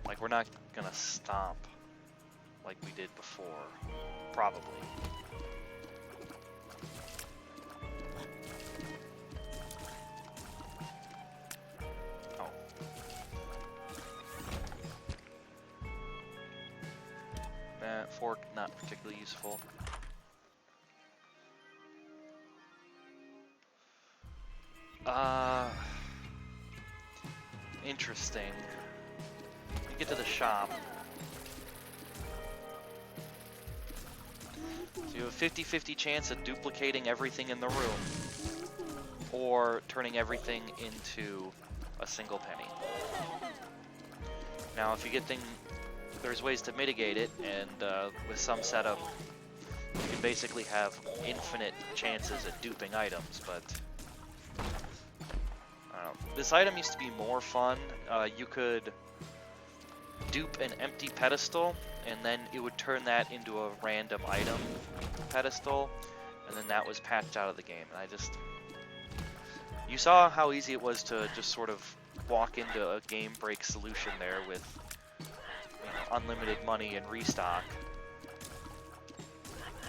like, we're not going to stomp like we did before, probably. Oh. That fork, not particularly useful. Interesting. We get to the shop. So you have a 50-50 chance of duplicating everything in the room, or turning everything into a single penny. Now, if you get there's ways to mitigate it, and with some setup, you can basically have infinite chances at duping items, but I don't know. This item used to be more fun. You could dupe an empty pedestal, and then it would turn that into a random item pedestal, and then that was patched out of the game. And you saw how easy it was to just sort of walk into a game break solution there with, unlimited money and restock.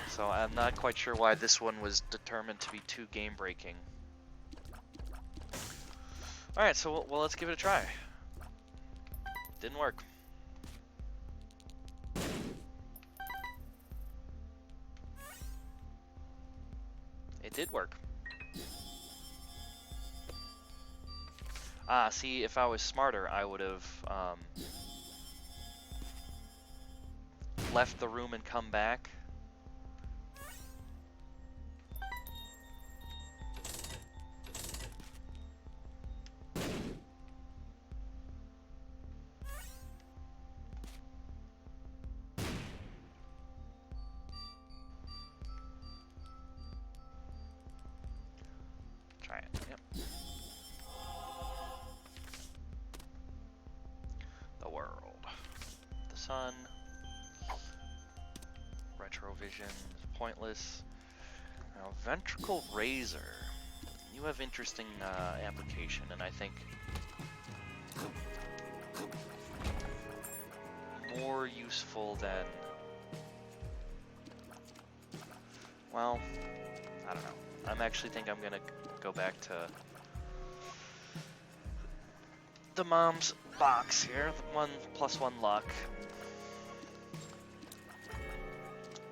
So I'm not quite sure why this one was determined to be too game breaking. Alright, so well, let's give it a try. Didn't work. It did work. Ah, see, if I was smarter, I would have left the room and come back. Try it. Yep. The world. The sun. Retrovision. Pointless. Now, Ventricle Razor. You have interesting application, and I think more useful than, well, I don't know. I'm actually think I'm gonna go back to the mom's box here. 1+1 luck.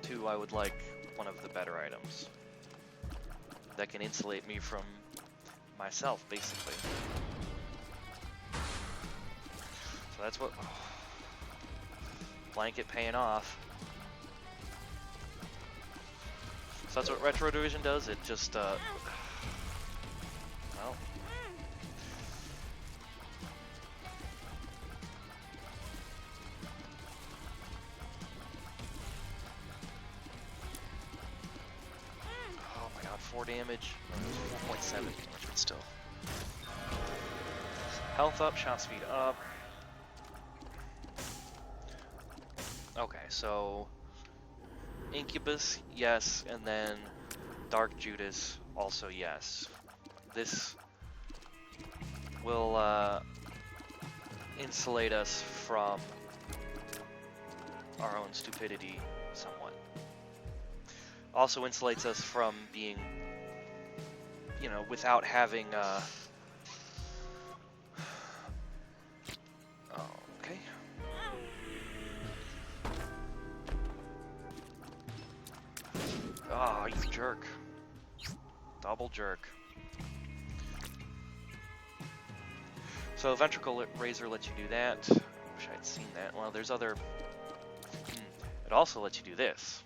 2, I would like one of the better items that can insulate me from myself, basically. So that's what... Blanket paying off. So that's what Retro Division does. It just, well... Oh my god, 4 damage. 4.7 damage, but still. Health up, shot speed up. Okay, so Incubus, yes, and then Dark Judas, also yes. This will insulate us from our own stupidity somewhat. Also insulates us from being, without having okay. Oh, you jerk. Double jerk. So Ventricle Razor lets you do that. Wish I'd seen that. Well, there's other... It also lets you do this.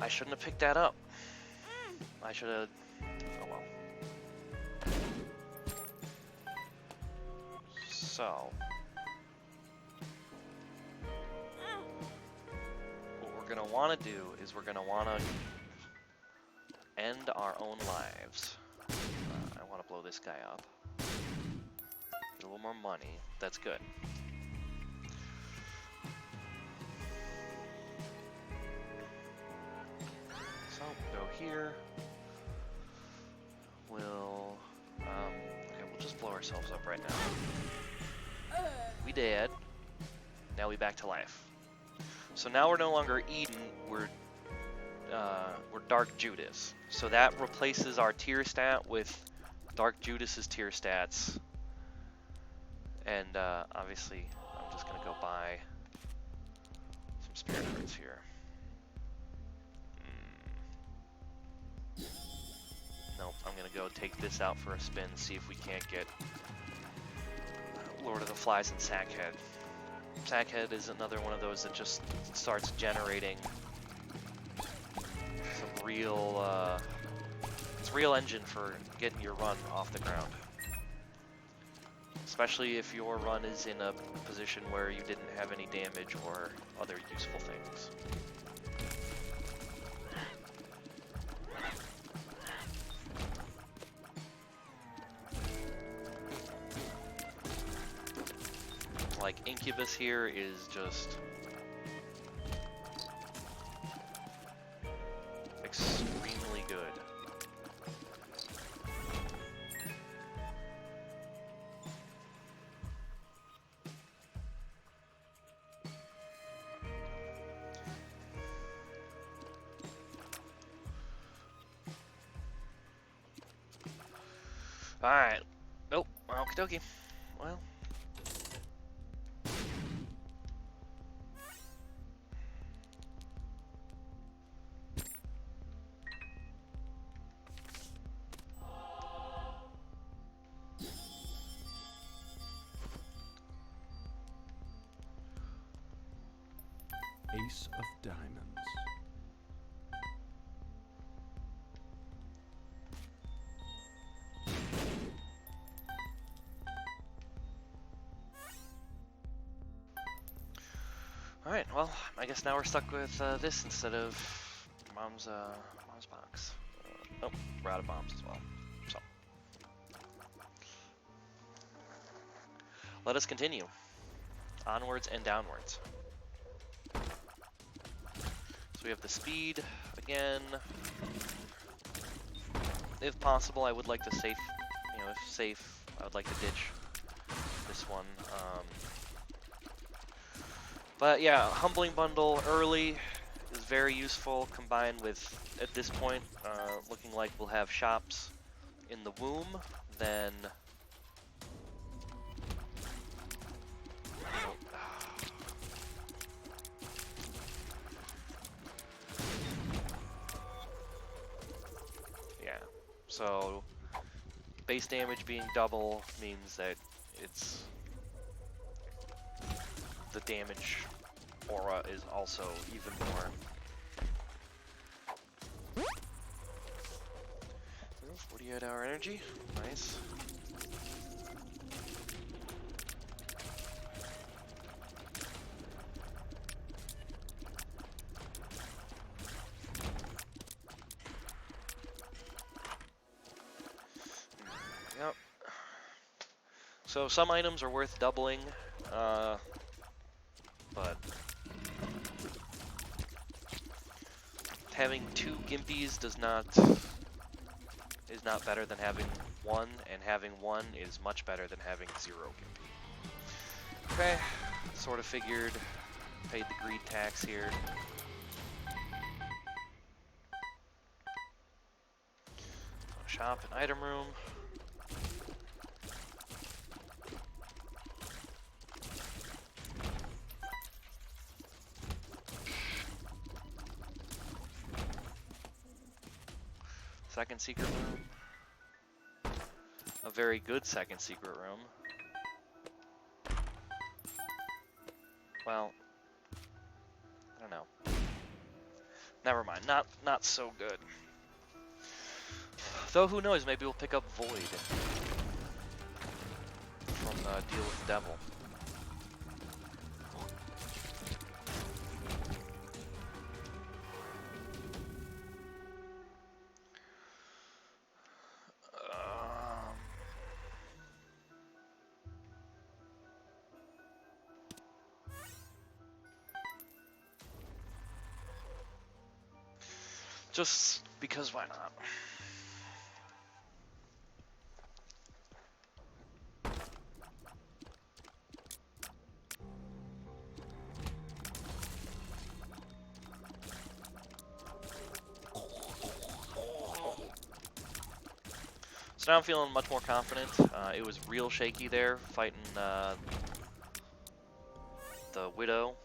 I shouldn't have picked that up. I should have... Oh well. So... What we're going to want to do is we're going to want to end our own lives. I want to blow this guy up. Get a little more money. That's good. So, go here. We'll, okay, we'll just blow ourselves up right now. We dead. Now we back to life. So now we're no longer Eden, we're Dark Judas. So that replaces our tier stat with Dark Judas's tier stats. And obviously, I'm just gonna go buy some spirit hearts here. Nope, I'm gonna go take this out for a spin, see if we can't get Lord of the Flies and Sackhead. Sackhead is another one of those that just starts generating some real, it's a real engine for getting your run off the ground. Especially if your run is in a position where you didn't have any damage or other useful things. Like Incubus here is just extremely good. Alright. Nope. Okie dokie. Well. Ace of diamonds. Alright, well, I guess now we're stuck with this instead of mom's box. Oh, we're out of bombs as well. So, let us continue. Onwards and downwards. So we have the speed again. If possible, I would like to safe, if safe, I would like to ditch this one. But yeah, Humbling Bundle early is very useful, combined with, at this point, looking like we'll have shops in the womb, then... Yeah, so base damage being double means that it's... the damage aura is also even more. 48-hour energy, nice. Yep. So some items are worth doubling, but having 2 Gimpies is not better than having 1, and having 1 is much better than having 0 Gimpy. Okay, sort of figured, paid the greed tax here. Shop and item room. Second secret room. A very good second secret room. Well, I don't know. Never mind. Not so good. Though who knows? Maybe we'll pick up Void from Deal with the Devil. Just because why not? So now I'm feeling much more confident. It was real shaky there, fighting the Widow.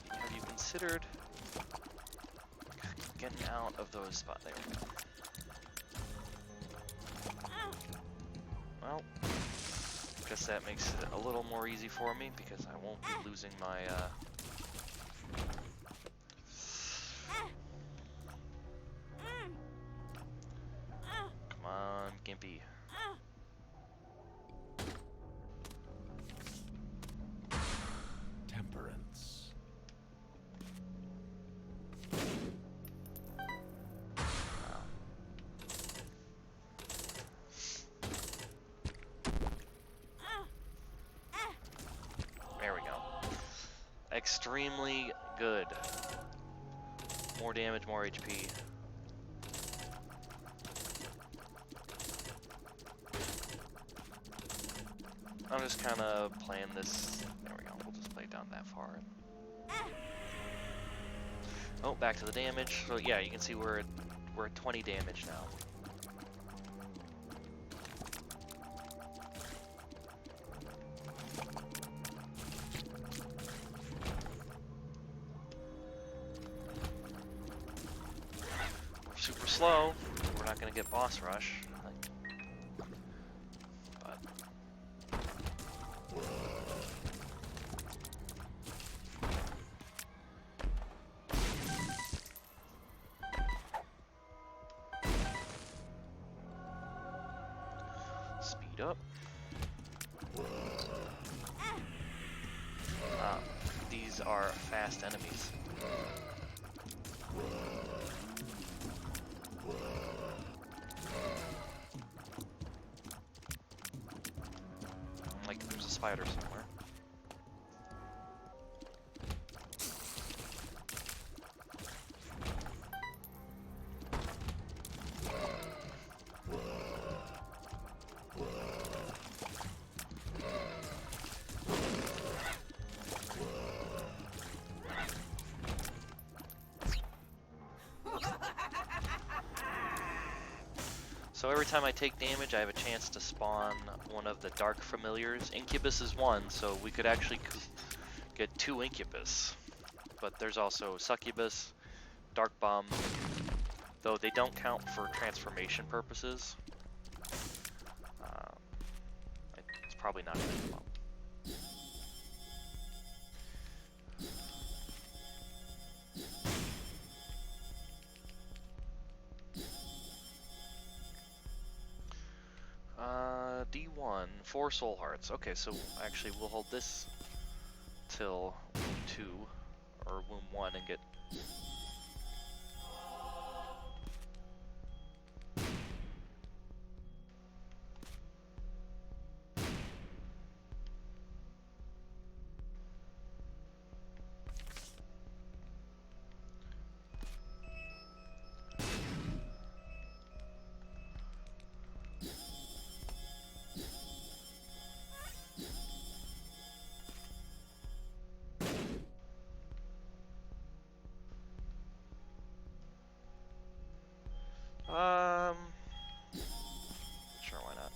Have you considered getting out of those spots there? Well, guess that makes it a little more easy for me because I won't be losing my, Come on, Gimpy. Temperance. There we go. Extremely good. More damage, more HP. I'm just kind of playing this. There we go. We'll just play it down that far. Oh, back to the damage. So yeah, you can see we're at 20 damage now. We're super slow. We're not gonna get boss rush. But speed up. These are fast enemies. Like there's a spider somewhere. So every time I take damage, I have a chance to spawn one of the dark familiars. Incubus is one, so we could actually get 2 Incubus. But there's also Succubus, Dark Bomb, though they don't count for transformation purposes. It's probably not going to come up. D1, 4 soul hearts. Okay, so actually we'll hold this till Womb 2, or Womb 1 and get... Sure, why not?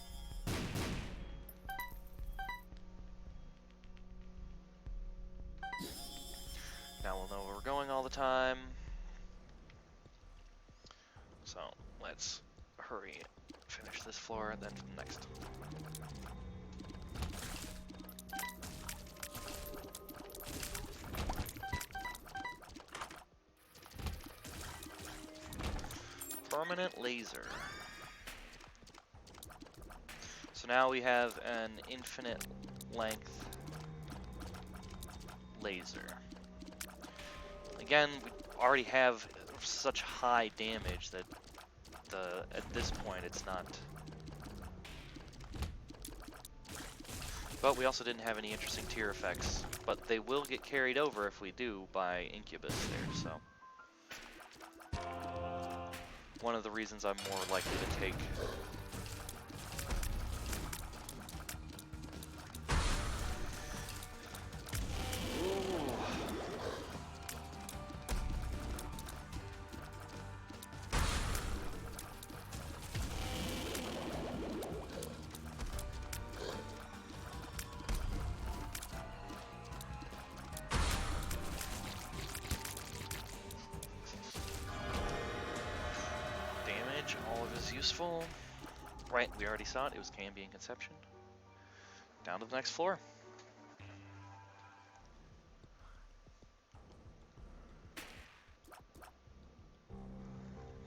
Now we'll know where we're going all the time. So, let's hurry, finish this floor, and then next. Permanent laser. So now we have an infinite length laser. Again, we already have such high damage that at this point it's not. But we also didn't have any interesting tier effects, but they will get carried over if we do by Incubus there, so. One of the reasons I'm more likely to take damage. All of it is useful. Right, we already saw it. It was Cambion Conception. Down to the next floor.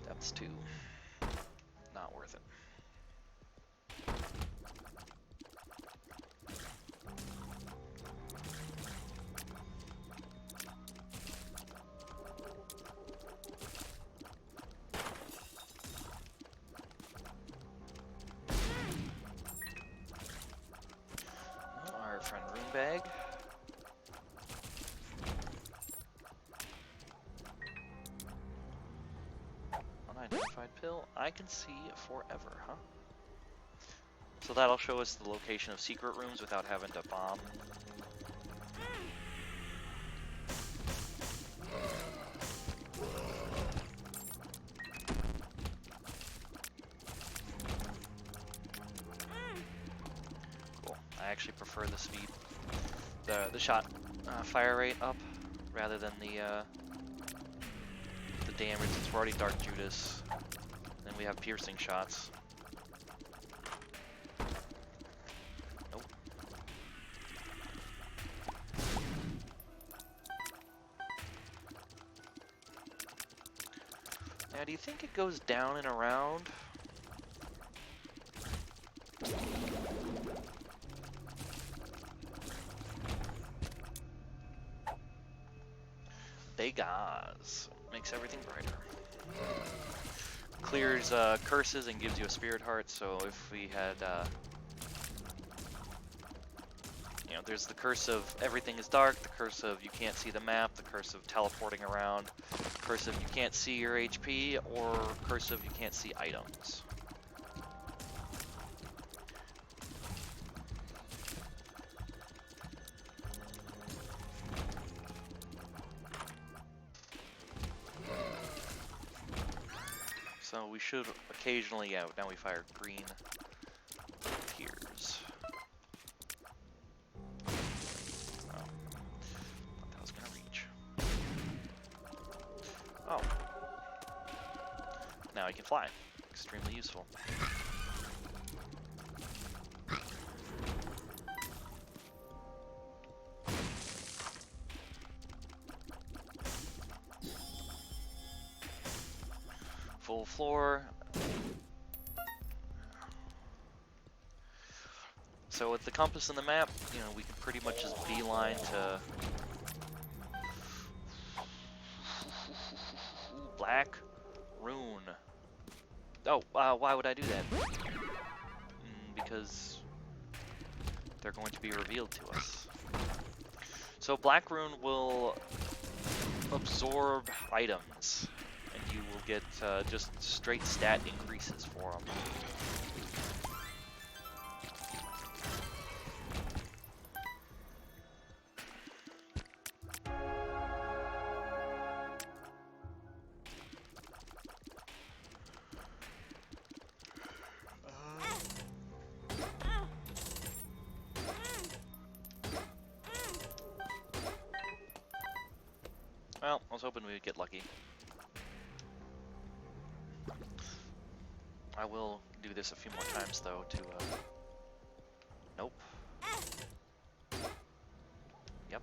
Depths 2. Not worth it. Our friend Rune Bag. Unidentified pill. I can see forever, huh? So that'll show us the location of secret rooms without having to bomb. Cool. I actually prefer the speed, the shot fire rate up rather than the damage. Since we're already Dark Judas, then we have piercing shots. Nope. Now, do you think it goes down and around? Degas. Makes everything brighter. Clears curses and gives you a spirit heart, so if we had, you know, there's the curse of everything is dark, the curse of you can't see the map, the curse of teleporting around, curse of you can't see your HP, or curse of you can't see items. So we should occasionally, yeah, now we fire green tears. Oh, thought that was gonna reach. Oh. Now he can fly. Extremely useful. Full floor. So with the compass and the map, you know, we can pretty much just beeline to Black Rune. Oh, why would I do that? Because they're going to be revealed to us. So Black Rune will absorb items, and you will get just straight stat increases for them. Well, I was hoping we would get lucky. I will do this a few more times, though, to, nope. Yep.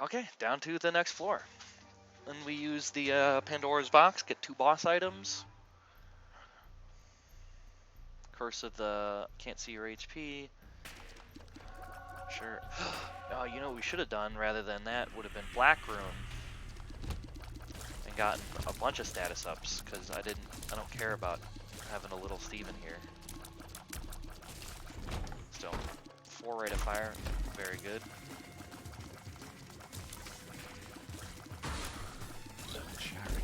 Okay, down to the next floor. And we use the Pandora's box, get 2 boss items. Curse of the can't see your HP. Sure. Oh, you know what we should have done rather than that would have been Black Rune. And gotten a bunch of status ups because I don't care about having a little Steven here. Still, 4 rate of fire, very good. The chariot.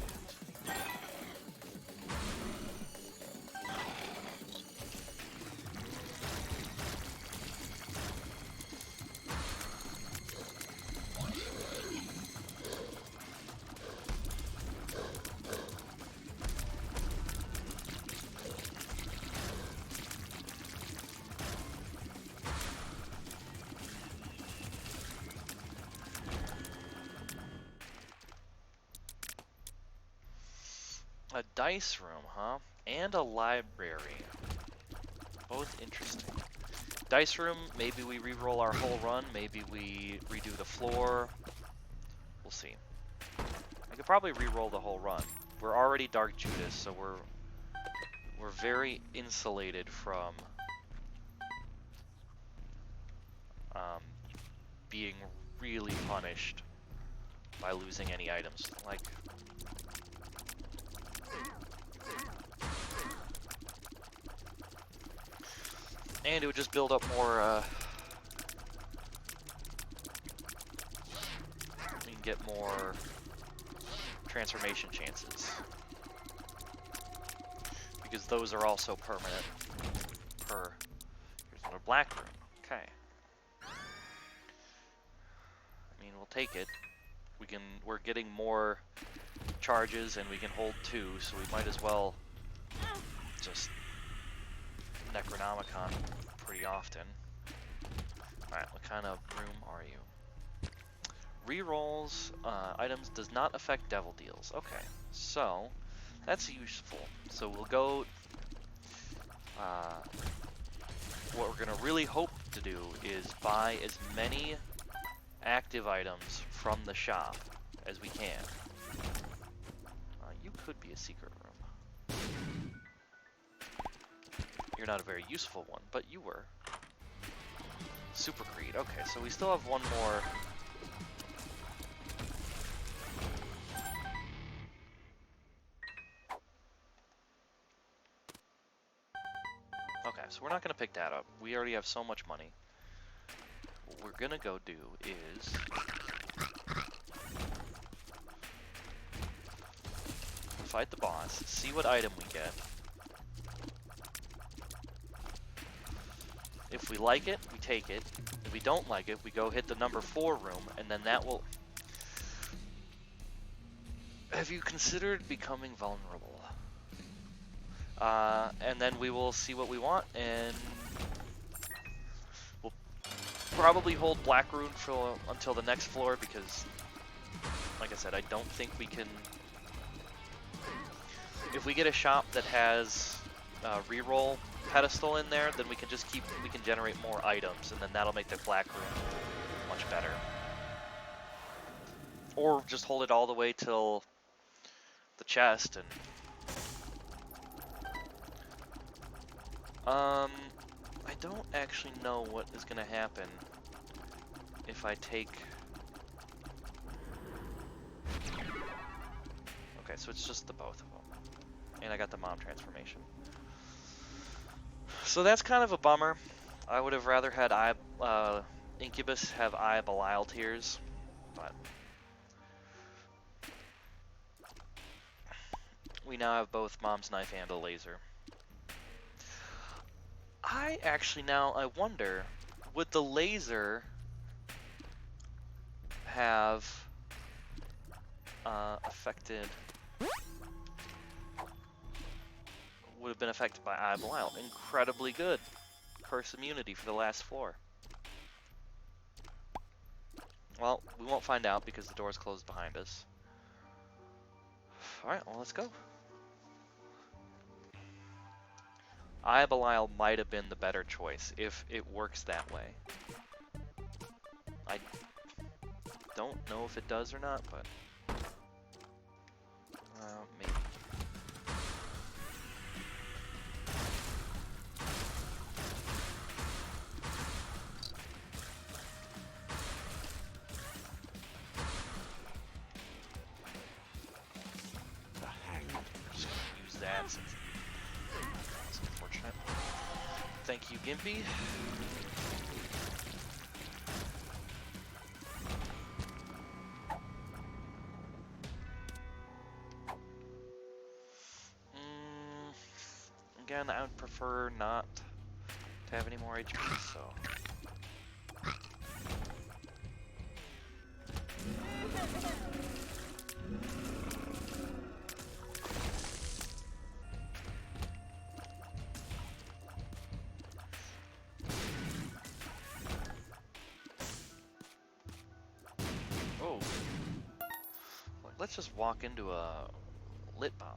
A dice room, huh? And a library. Both interesting. Dice room, maybe we re-roll our whole run, maybe we redo the floor. We'll see. I could probably re-roll the whole run. We're already Dark Judas, so we're very insulated from being really punished by losing any items. Like, and it would just build up more, we can get more transformation chances. Because those are also permanent per, here's another black room, okay. I mean, we'll take it. We're getting more charges and we can hold 2, so we might as well just Necronomicon pretty often. Alright, what kind of room are you? Rerolls items does not affect devil deals. Okay, so that's useful. So we'll go, what we're gonna really hope to do is buy as many active items from the shop as we can. You could be a secret room. You're not a very useful one, but you were. Super Creed. Okay, so we still have one more. Okay, so we're not going to pick that up. We already have so much money. What we're going to go do is fight the boss, see what item we get. If we like it, we take it. If we don't like it, we go hit the number 4 room, and then that will... Have you considered becoming vulnerable? And then we will see what we want, and we'll probably hold Black Rune for until the next floor, because, like I said, I don't think we can... If we get a shop that has reroll pedestal in there, then we can just we can generate more items, and then that'll make the Black Rune much better. Or just hold it all the way till the chest, and I don't actually know what is gonna happen if I take... Okay, so it's just the both of them. And I got the mom transformation. So that's kind of a bummer. I would have rather had Incubus have Eye of Belial tears, but we now have both Mom's Knife and a laser. I wonder, would the laser have would have been affected by Eye of Belial? Incredibly good. Curse immunity for the last floor. Well, we won't find out because the door's closed behind us. Alright, well, let's go. Eye of Belial might have been the better choice if it works that way. I don't know if it does or not, but maybe. Thank you, Gimpy. Again, I would prefer not to have any more HP, so... Oh. Let's just walk into a lit bomb.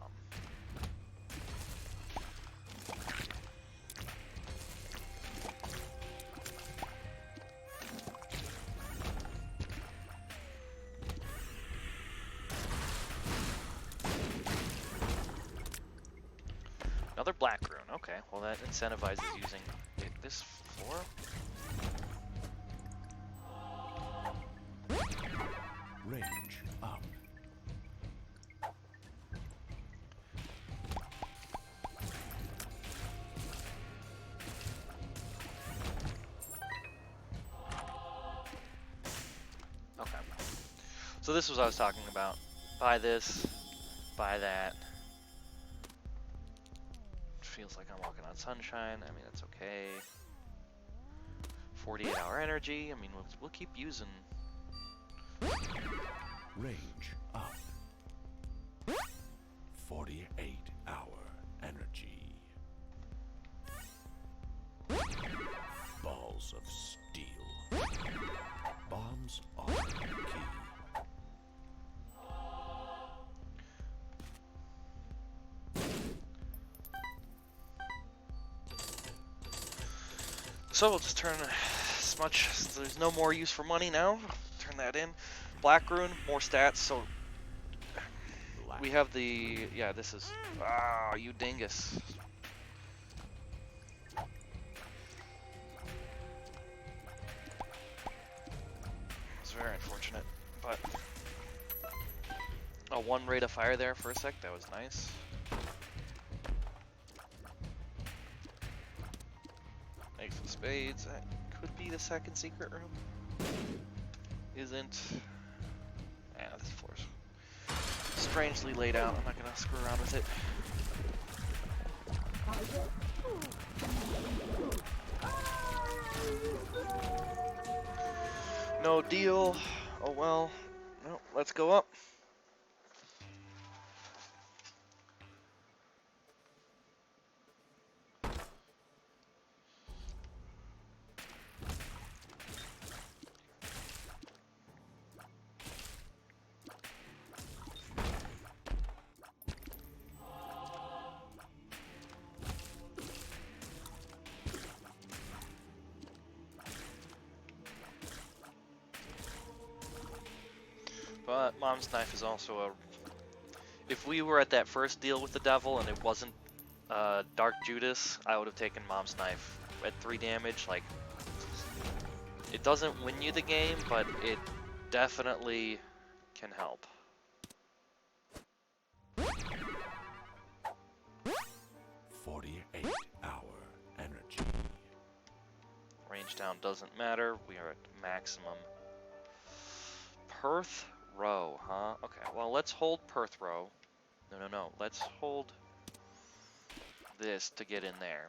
Another black rune. Okay, well that incentivizes using this floor. Range up. Okay. So this was what I was talking about. Buy this, buy that. Feels like I'm walking on sunshine. I mean, that's okay. 48-hour energy. I mean, we'll keep using. Range up. 48-hour energy. Balls of steel. Bombs are key. So we'll just turn as much. There's no more use for money now. Turn that in. Black rune, more stats. So we have the This is you dingus. It's very unfortunate, but one rate of fire there for a sec. That was nice. Ace of spades. That could be the second secret room. Isn't. Yeah, this floor's strangely laid out. I'm not gonna screw around with it. No deal. Oh well. No, let's go up. But Mom's Knife is also a... If we were at that first deal with the devil and it wasn't Dark Judas, I would have taken Mom's Knife at 3 damage. Like, it doesn't win you the game, but it definitely can help. 48-hour energy. Range down doesn't matter. We are at maximum. Perth Row, huh? Okay, well, let's hold Perth Row. No. Let's hold this to get in there.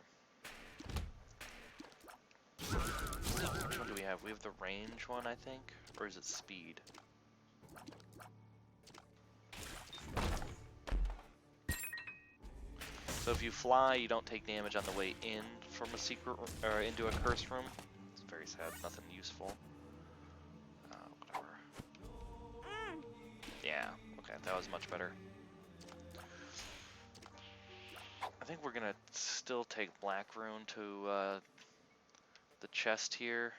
Which one do we have? We have the range one, I think? Or is it speed? So if you fly, you don't take damage on the way in from a secret or into a cursed room. It's very sad, nothing useful. Whatever. Yeah, okay, that was much better. I think we're gonna still take Black Rune to the chest here.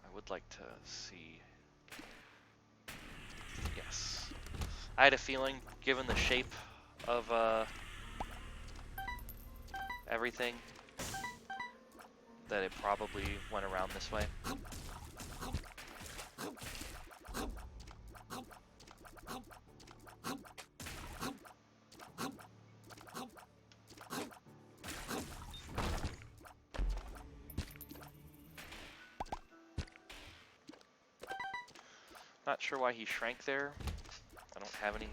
I would like to see. Yes. I had a feeling, given the shape of everything, that it probably went around this way. Not sure why he shrank there. I don't have any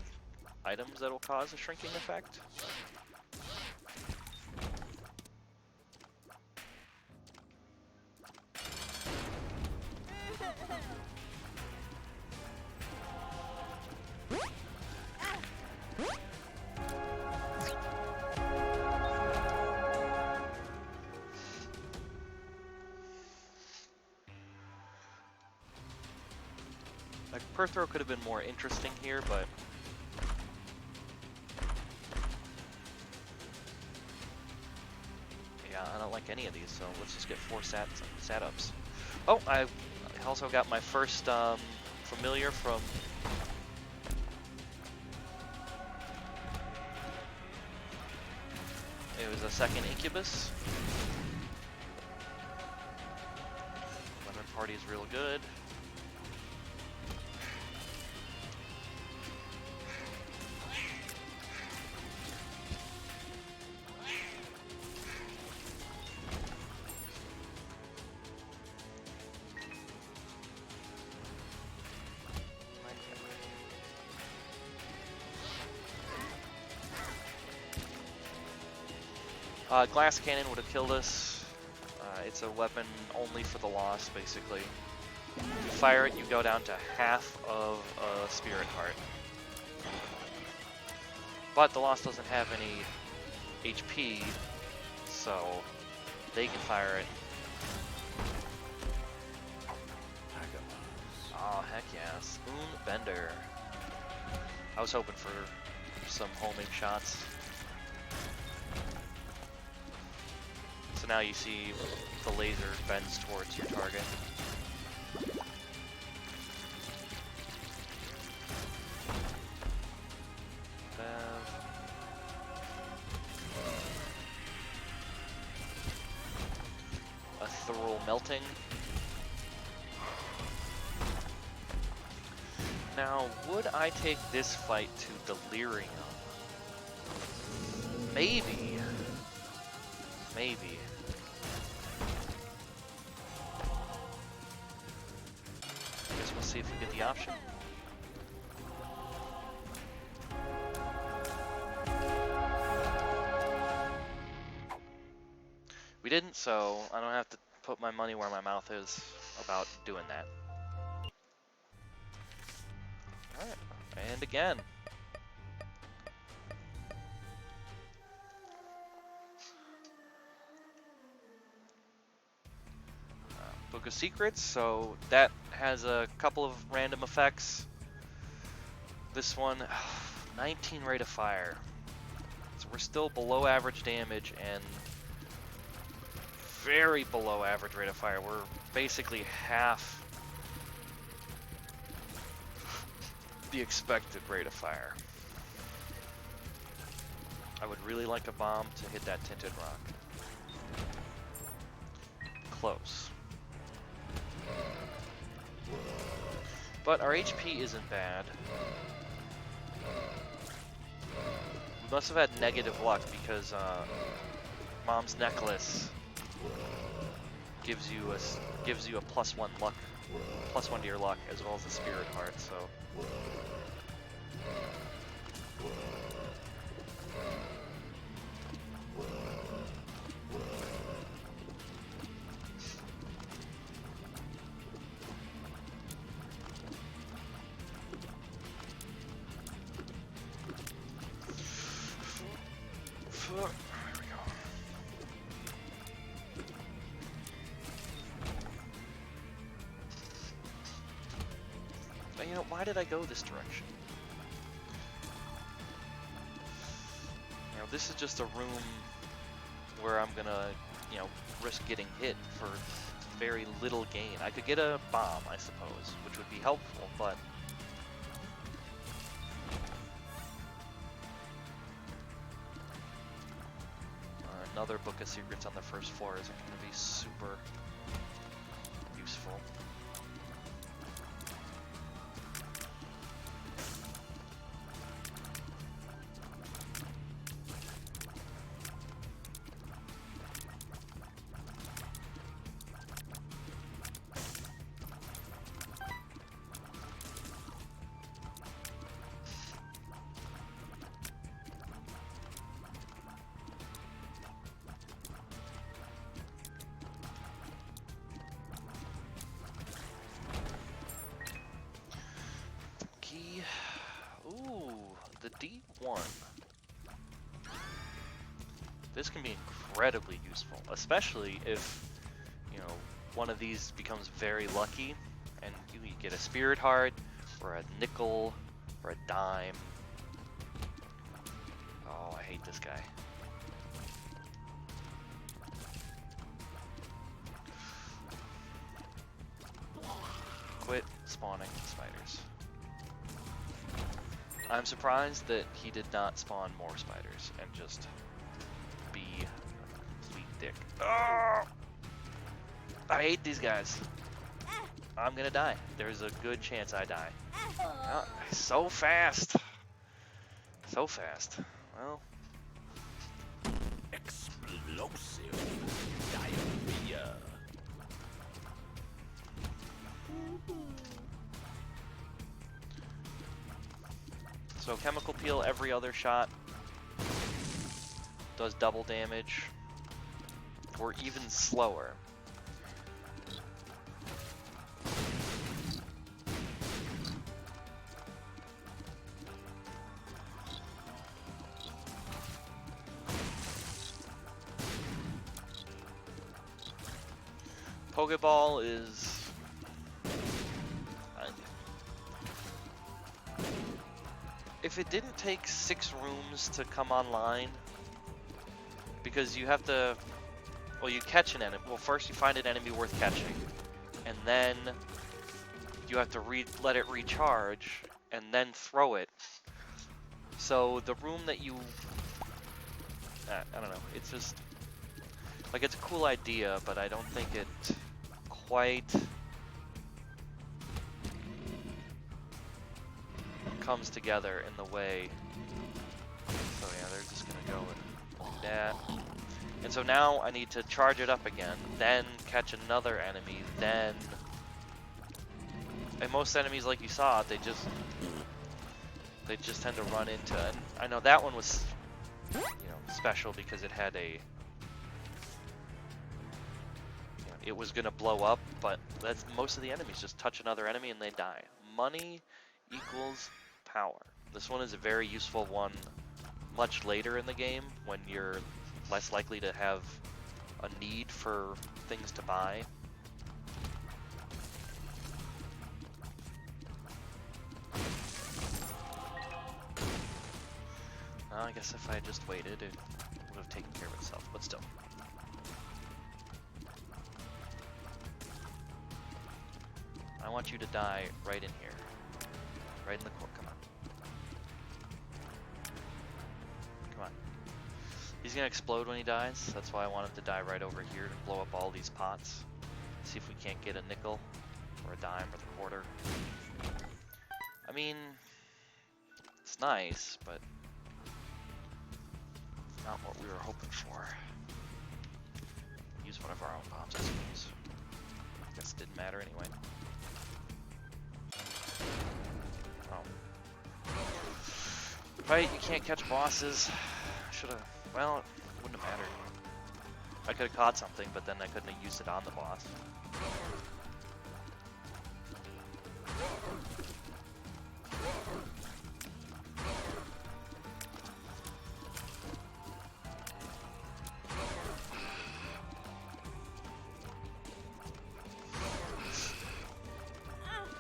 items that will cause a shrinking effect. Like, per throw could have been more interesting here, but yeah, I don't like any of these, so let's just get 4 sat-ups. Oh, I also got my first familiar from... It was a second Incubus. Lemon Party is real good. Glass Cannon would have killed us. It's a weapon only for the loss, basically. If you fire it, you go down to half of a Spirit Heart. But the loss doesn't have any HP, so they can fire it. Oh, heck yeah. Spoon Bender. I was hoping for some homing shots. So now you see the laser bends towards your target. Ethereal Melting. Now, would I take this fight to Delirium? Maybe. Maybe. Guess we'll see if we get the option. We didn't, so I don't have to put my money where my mouth is about doing that. Alright, and again. Book of Secrets, so that has a couple of random effects. This one, 19 rate of fire. So we're still below average damage and very below average rate of fire. We're basically half the expected rate of fire. I would really like a bomb to hit that tinted rock. Close. But our HP isn't bad. We must have had negative luck because Mom's Necklace gives you a +1 luck, +1 to your luck, as well as the Spirit Heart. So. There we go. But, you know, why did I go this direction? You know, this is just a room where I'm gonna, you know, risk getting hit for very little gain. I could get a bomb, I suppose, which would be helpful, but another Book of Secrets on the first floor isn't going to be super useful. the D1. This can be incredibly useful, especially if, you know, one of these becomes very lucky and you get a spirit heart or a nickel or a dime. Oh, I hate this guy. Quit spawning spiders. I'm surprised that he did not spawn more spiders and just be a sweet dick. Oh! I hate these guys. I'm gonna die. There's a good chance I die. Oh, so fast. So fast. Well. Explosive diarrhea. So chemical peel every other shot. Does double damage. Or even slower. Pokeball is... if it didn't take 6 rooms to come online, because you have to... well, you catch an enemy. Well, first you find an enemy worth catching, and then you have to let it recharge, and then throw it. So the room that you... I don't know, it's just... like, it's a cool idea, but I don't think it quite comes together in the way. So yeah, they're just gonna go and do that. And so now I need to charge it up again, then catch another enemy, then... and most enemies, like you saw, they just tend to run into... and I know that one was, you know, special because it had a... it was gonna blow up, but that's most of the enemies just touch another enemy and they die. Money equals power. This one is a very useful one much later in the game when you're less likely to have a need for things to buy. I guess if I had just waited, it would have taken care of itself, but still. I want you to die right in here. Right in the core. Come on. Come on. He's gonna explode when he dies. That's why I want him to die right over here to blow up all these pots. See if we can't get a nickel or a dime or the quarter. I mean, it's nice, but not what we were hoping for. Use one of our own bombs, I suppose. Guess it didn't matter anyway. Oh. Right, you can't catch bosses. Should've... well, it wouldn't have mattered. I could've caught something, but then I couldn't have used it on the boss.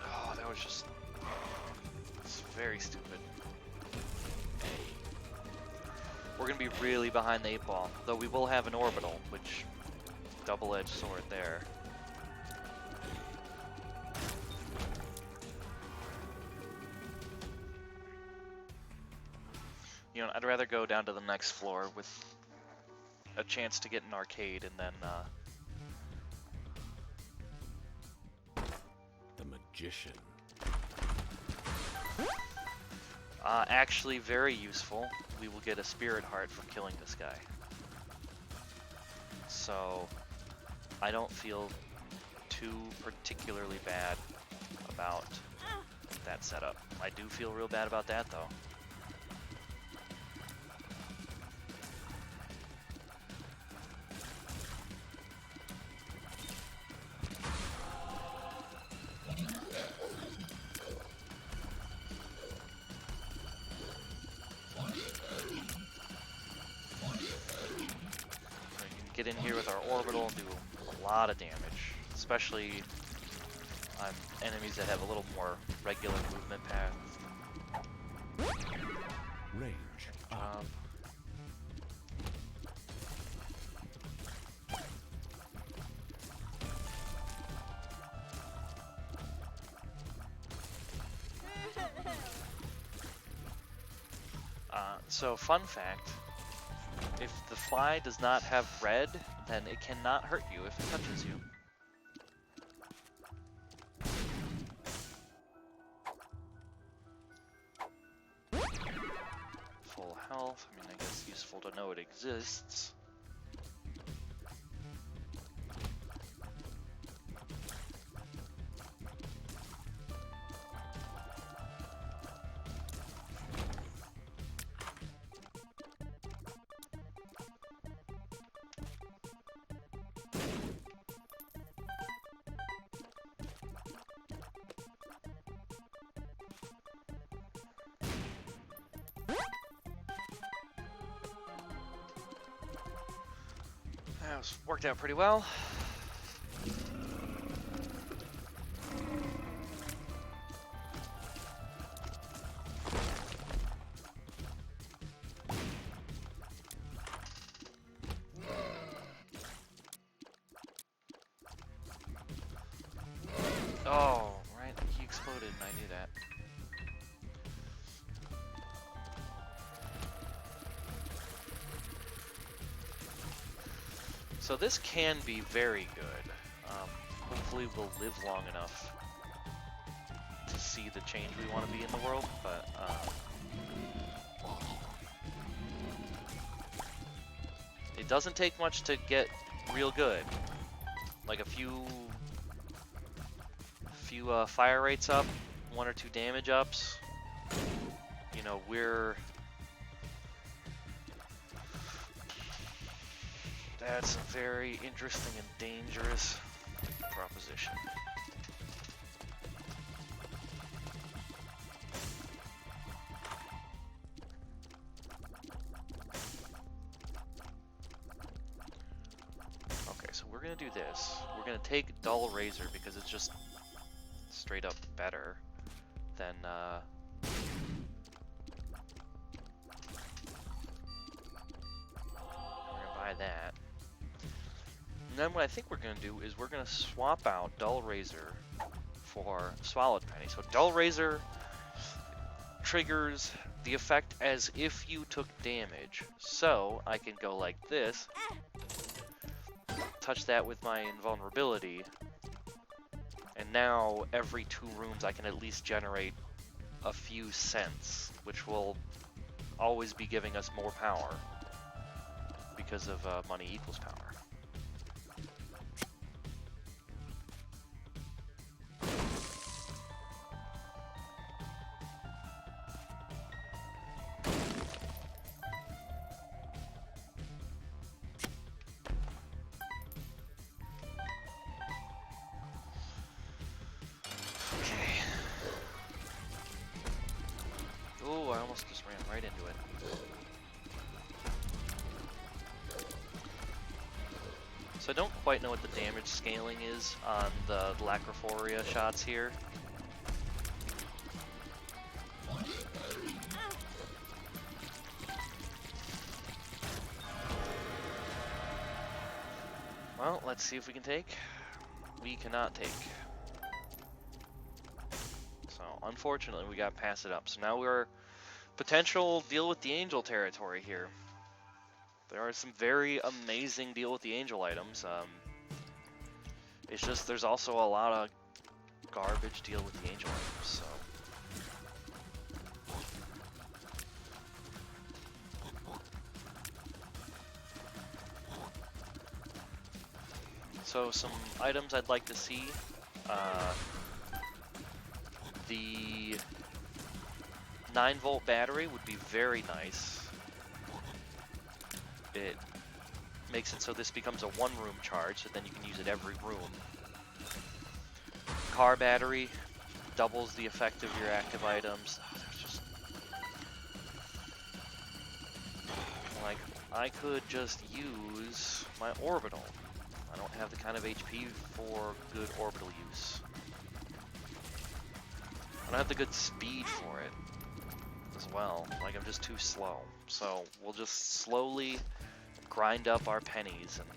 Oh, that was just... it's very stupid. We're gonna be really behind the 8-ball, though we will have an orbital, which... double-edged sword there. You know, I'd rather go down to the next floor with a chance to get an arcade and then, The magician. actually very useful. We will get a spirit heart for killing this guy. So, I don't feel too particularly bad about that setup. I do feel real bad about that, though. in here with our orbital and do a lot of damage, especially on enemies that have a little more regular movement paths. Range up. So fun fact, if the fly does not have red, then it cannot hurt you if it touches you. Full health, I mean, I guess useful to know it exists. That worked out pretty well. Oh, right, he exploded and I knew that. So this can be very good. Hopefully we'll live long enough to see the change we want to be in the world, but it doesn't take much to get real good. Like a few fire rates up, 1 or 2 damage ups. You know, that's a very interesting and dangerous proposition. Okay, so we're gonna do this. We're gonna take Dull Razor because it's just straight up better than we're gonna buy that. And then what I think we're going to do is we're going to swap out Dull Razor for Swallowed Penny. So Dull Razor triggers the effect as if you took damage. So I can go like this, touch that with my invulnerability, and now every 2 rooms I can at least generate a few cents, which will always be giving us more power because of money equals power. Oh, I almost just ran right into it. So I don't quite know what the damage scaling is on the Lacrophoria shots here. Well, let's see if we can take. We cannot take. So, unfortunately, we got past it up. So now we're potential deal with the angel territory here. There are some very amazing deal with the angel items. It's just there's also a lot of garbage deal with the angel items. So some items I'd like to see. The 9-volt battery would be very nice. It makes it so this becomes a 1-room charge, so then you can use it every room. Car battery doubles the effect of your active items. There's just like I could just use my orbital. I don't have the kind of HP for good orbital use. I don't have the good speed for it as well. Like, I'm just too slow. So we'll just slowly grind up our pennies and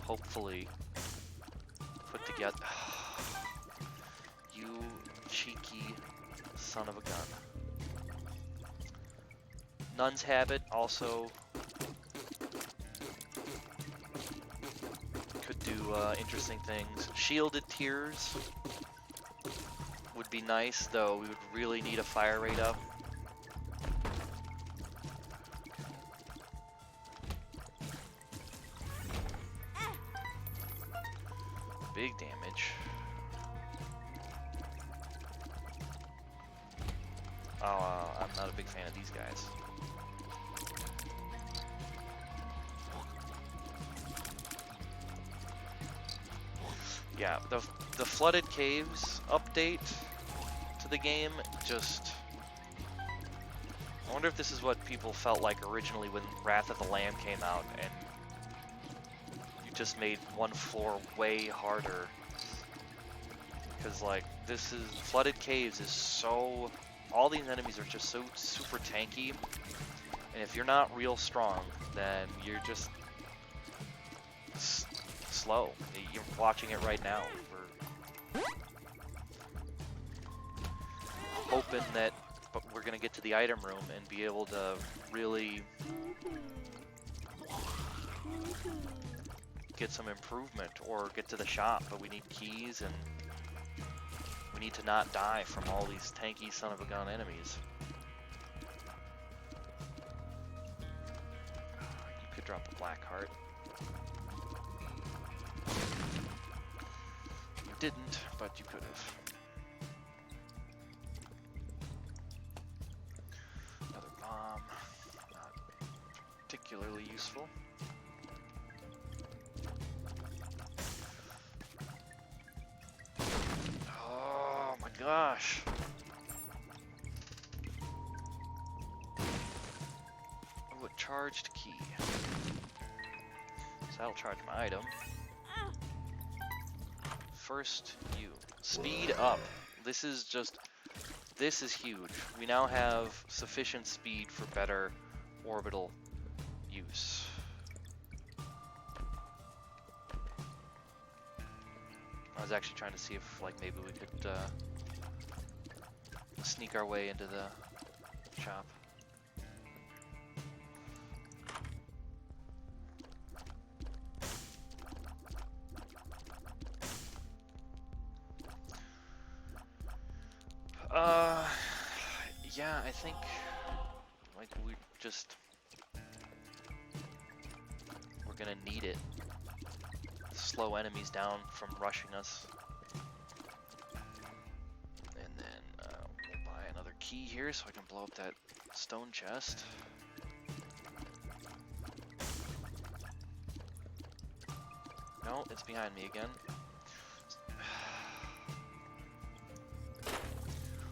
hopefully put together... You cheeky son of a gun. Nun's Habit also could do interesting things. Shielded Tears would be nice, though we would really need a fire rate up. Big damage. Oh, I'm not a big fan of these guys. Yeah, the Flooded Caves update to the game just... I wonder if this is what people felt like originally when Wrath of the Lamb came out, and you just made one floor way harder. Because, like, this is... Flooded Caves is so... All these enemies are just so super tanky, and if you're not real strong, then you're just slow. You're watching it right now. We're hoping that we're gonna get to the item room and be able to really get some improvement or get to the shop, but we need keys and we need to not die from all these tanky son of a gun enemies. You could drop a black heart. You didn't, but you could have. Another bomb. Not particularly useful. Gosh. Oh, a charged key. So that'll charge my item. First, you. Speed up. This is huge. We now have sufficient speed for better orbital use. I was actually trying to see if, like, maybe we could, sneak our way into the shop. Yeah, I think, like, we're gonna need it. Slow enemies down from rushing us. And then we'll buy another key here so I can blow up that stone chest. No, it's behind me again.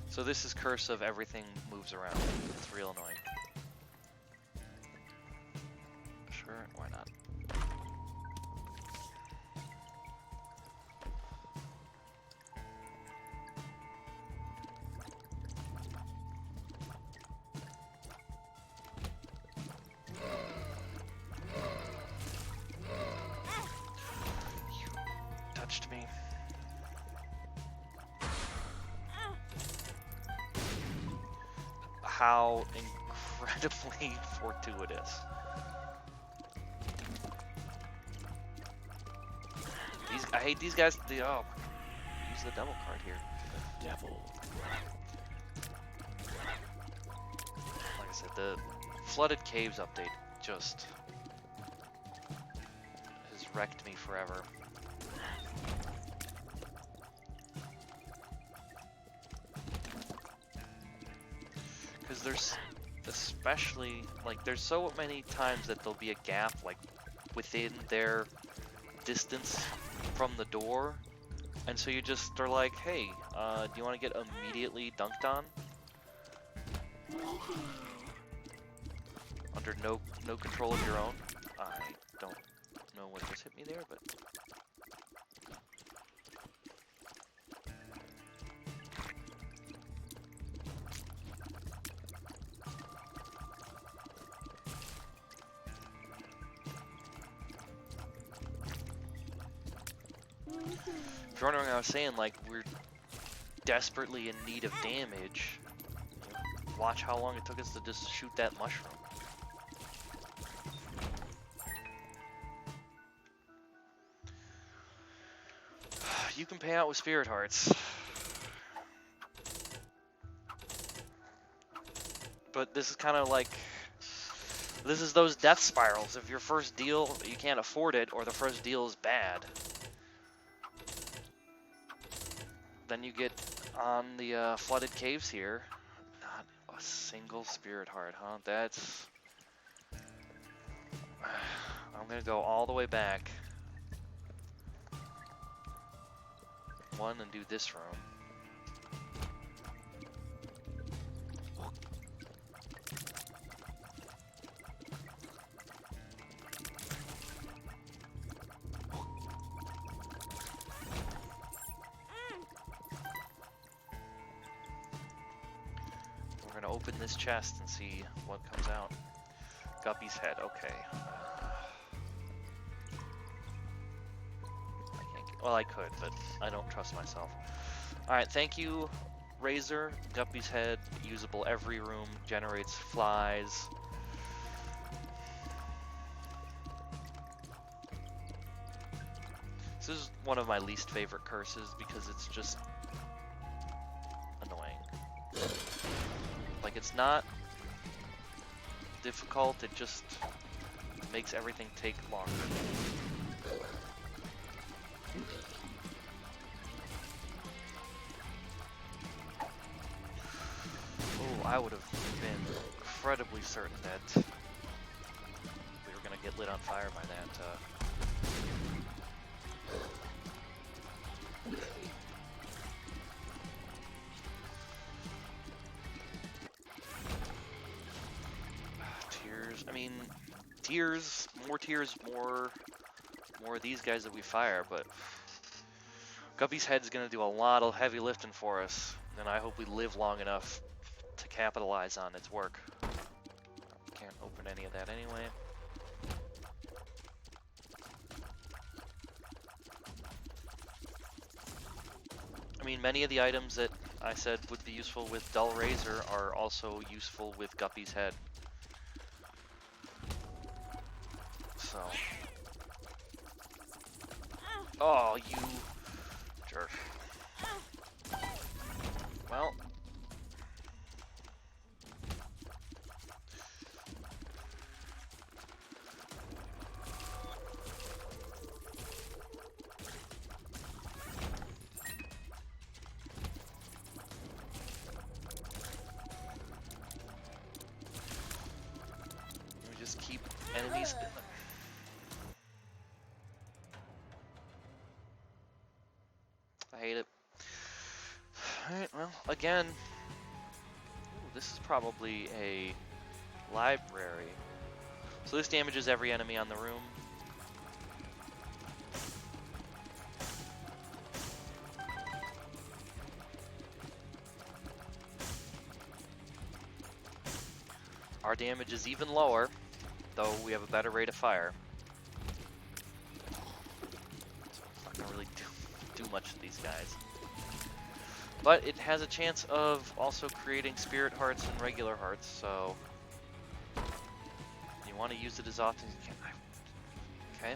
So this is Curse of everything moves around. It's real annoying. Sure, why not? Touched me. How incredibly fortuitous. I hate these guys. Oh, use the devil card here. The devil. Like I said, the Flooded Caves update just has wrecked me forever. Because there's especially, like, there's so many times that there'll be a gap, like, within their distance from the door, and so you just are like, hey, do you want to get immediately dunked on? under no control of your own. I don't know what just hit me there, but if you're wondering, I was saying, like, we're desperately in need of damage. Watch how long it took us to just shoot that mushroom. You can pay out with spirit hearts. But this is kind of like, this is those death spirals. If your first deal, you can't afford it, or the first deal is bad, then you get on the flooded caves here. Not a single spirit heart, huh? That's... I'm gonna go all the way back. One and do this room. We're gonna open this chest and see what comes out. Guppy's head, okay. Well, I could, but I don't trust myself. Alright, thank you, Razor. Guppy's head, usable every room, generates flies. This is one of my least favorite curses because it's just annoying. Like, it's not difficult, it just makes everything take longer. Oh, I would have been incredibly certain that we were gonna get lit on fire by that. Tears. I mean, tears. More tears. More of these guys that we fire. But Guppy's head's gonna do a lot of heavy lifting for us, and I hope we live long enough to capitalize on its work. Can't open any of that anyway. I mean, many of the items that I said would be useful with Dull Razor are also useful with Guppy's head. So. Oh, you jerk. Well. We just keep enemies. I hate it. Alright, well, again, ooh, this is probably a library. So this damages every enemy on the room. Our damage is even lower, though we have a better rate of fire. So it's not gonna really do much to these guys. But it has a chance of also creating spirit hearts and regular hearts, so you want to use it as often as you can. Okay.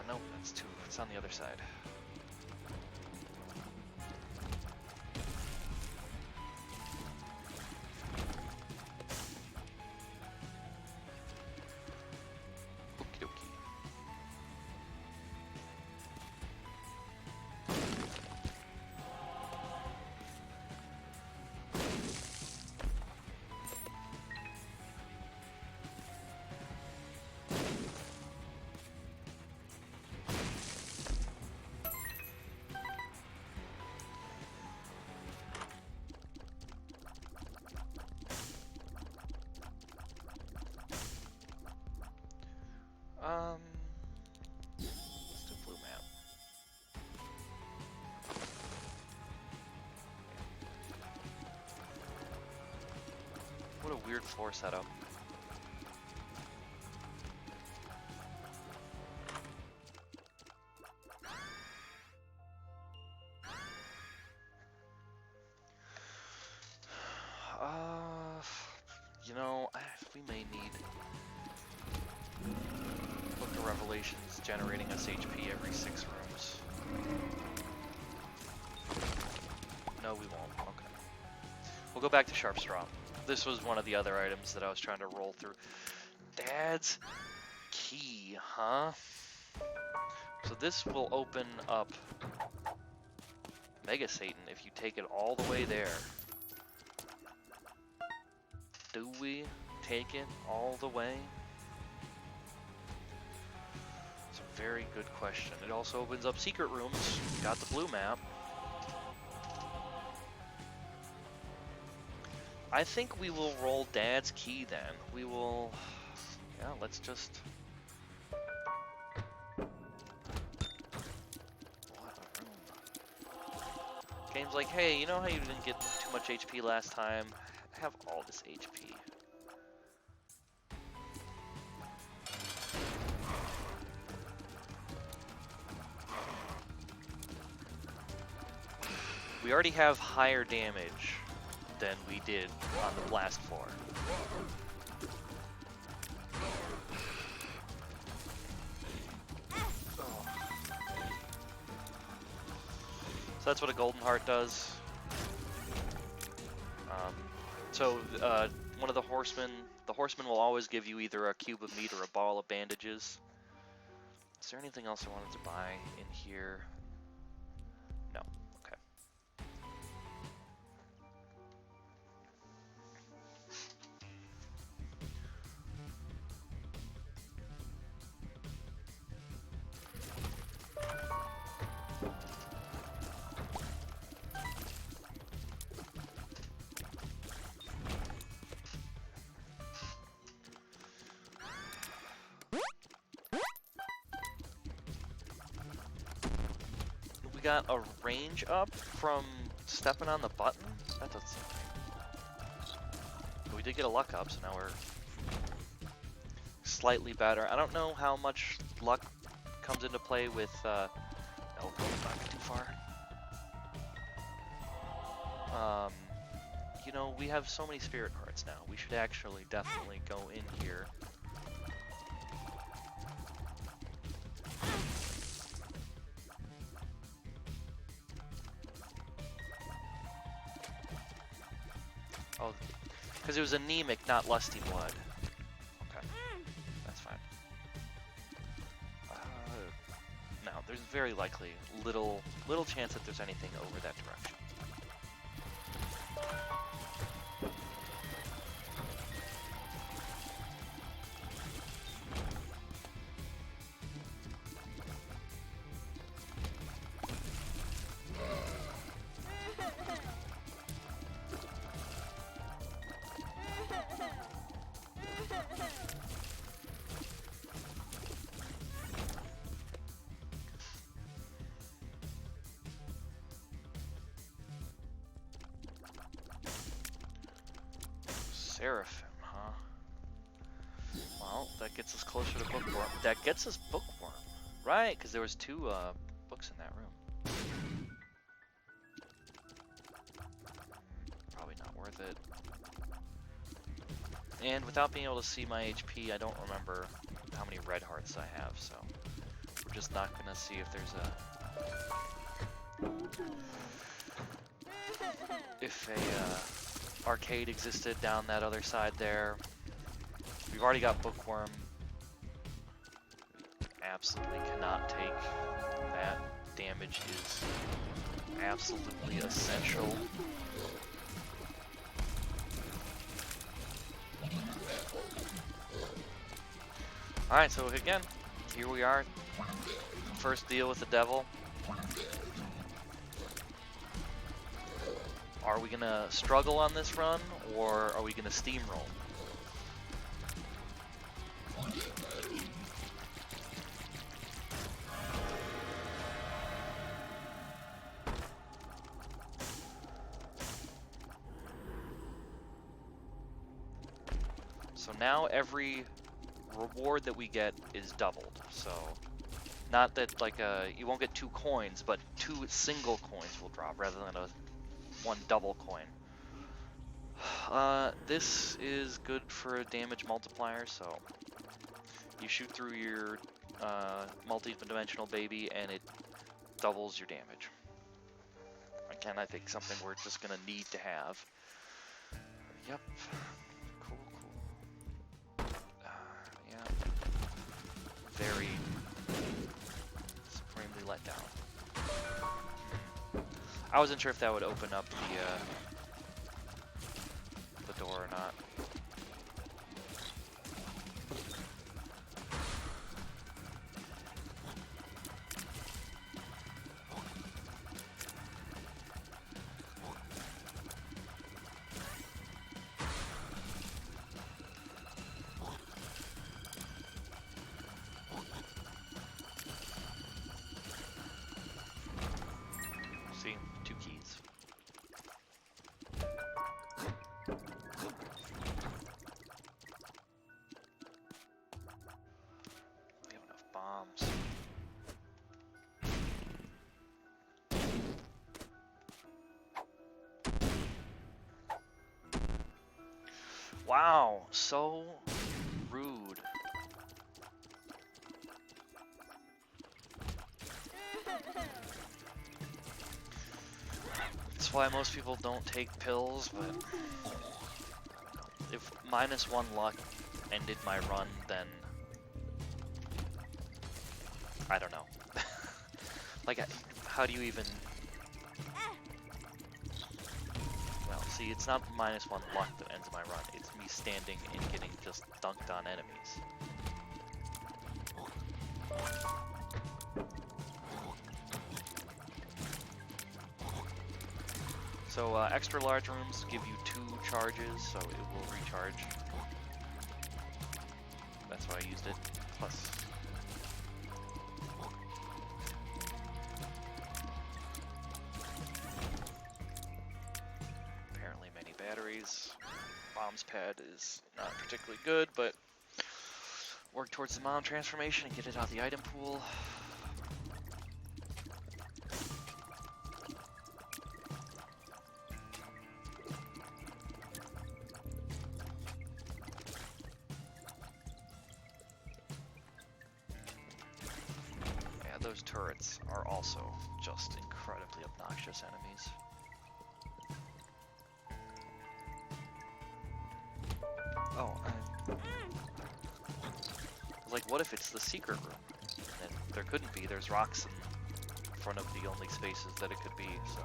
Nope, that's two. It's on the other side. Okie dokie. weird floor setup. You know, we may need Book of Revelations generating us HP every 6 rooms. No, we won't. Okay. We'll go back to Sharp Straw. This was one of the other items that I was trying to roll through. Dad's key, huh? So this will open up Mega Satan if you take it all the way there. Do we take it all the way? It's a very good question. It also opens up secret rooms. Got the blue map. I think we will roll Dad's key then. We will... Yeah, let's just... What a room. Game's like, hey, you know how you didn't get too much HP last time? Have all this HP. We already have higher damage than we did on the blast floor. Oh. So that's what a golden heart does. One of the horsemen will always give you either a cube of meat or a ball of bandages. Is there anything else I wanted to buy in here? No. Okay. We got a range up from stepping on the button? That doesn't seem right. But we did get a luck up, so now we're slightly better. I don't know how much luck comes into play with, no, not too far. You know, we have so many spirit hearts now. We should actually definitely go in here. Oh, because it was anemic, not lusty blood. Okay, that's fine. No, there's very likely little chance that there's anything over that direction. Seraphim, huh? Well, that gets us closer to Bookworm. That gets us Bookworm. Right, because there was 2 books in that room. Probably not worth it. And without being able to see my HP, I don't remember how many red hearts I have, so we're just not going to see if there's a arcade existed down that other side there. We've already got Bookworm. Absolutely cannot take that. Damage is absolutely essential. Alright, so again, here we are. First deal with the devil. Are we gonna struggle on this run, or are we gonna steamroll? So now every reward that we get is doubled. So not that like you won't get 2 coins, but 2 single coins will drop rather than a 1 double coin. This is good for a damage multiplier, so you shoot through your multi-dimensional baby and it doubles your damage. Again, I think something we're just gonna need to have. Yep. Cool, cool. Yeah. Very supremely let down. I wasn't sure if that would open up the door or not. See, 2 keys. We have enough bombs. Wow, so rude. That's why most people don't take pills, but if -1 luck ended my run, then I don't know. Like, how do you even... Well, see, it's not -1 luck that ends my run. It's me standing and getting just dunked on enemies. So, extra large rooms give you 2 charges, so it will recharge. That's why I used it. Plus... apparently many batteries. Bombs pad is not particularly good, but work towards the mom transformation and get it out of the item pool. Yeah, those turrets are also just incredibly obnoxious enemies. Oh, like, what if it's the secret room? And there couldn't be. There's rocks in front of the only spaces that it could be, so...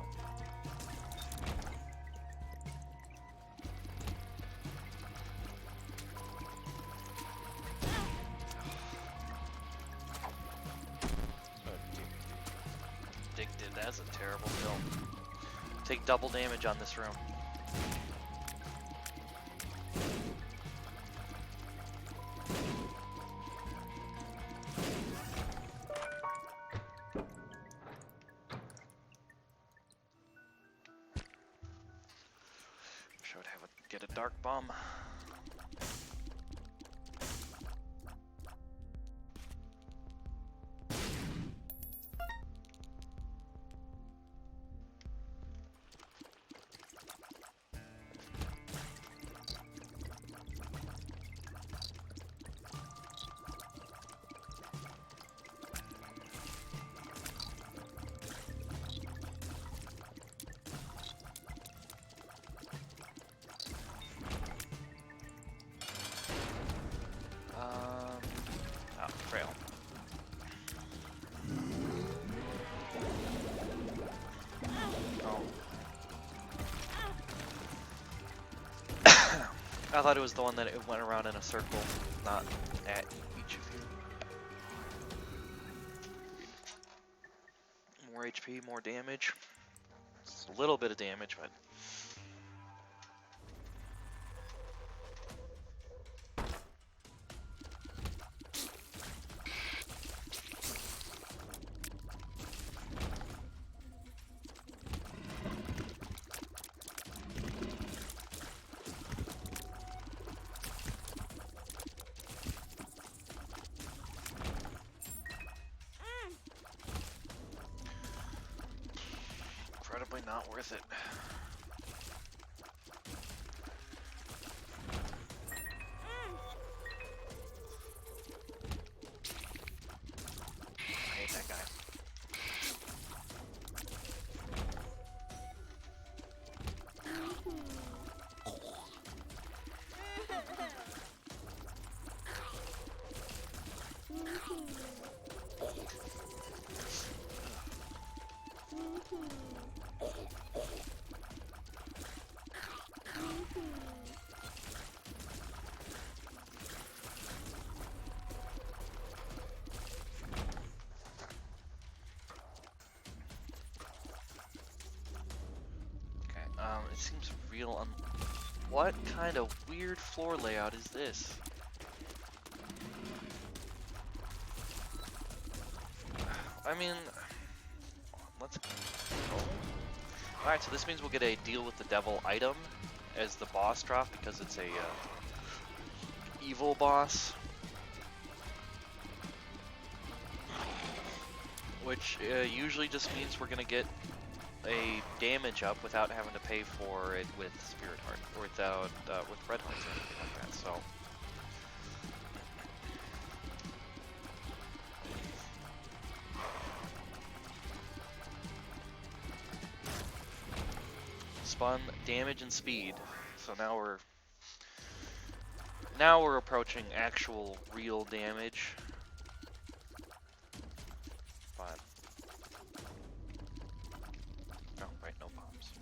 Addicted, that's a terrible film. Take double damage on this room. Wish I would have get a dark bomb. Trail. Oh. I thought it was the one that it went around in a circle, not at each of you. More HP, more damage. Just a little bit of damage, but... not worth it. I hate that guy. It seems real what kind of weird floor layout is this? I mean, let's go. Alright, so this means we'll get a deal with the devil item as the boss drop because it's a evil boss. Which usually just means we're gonna get a damage up without having to pay for it with Spirit Heart, or without with Red Hearts or anything like that. So spun damage and speed. So now we're approaching actual real damage. But oh, right, no bombs.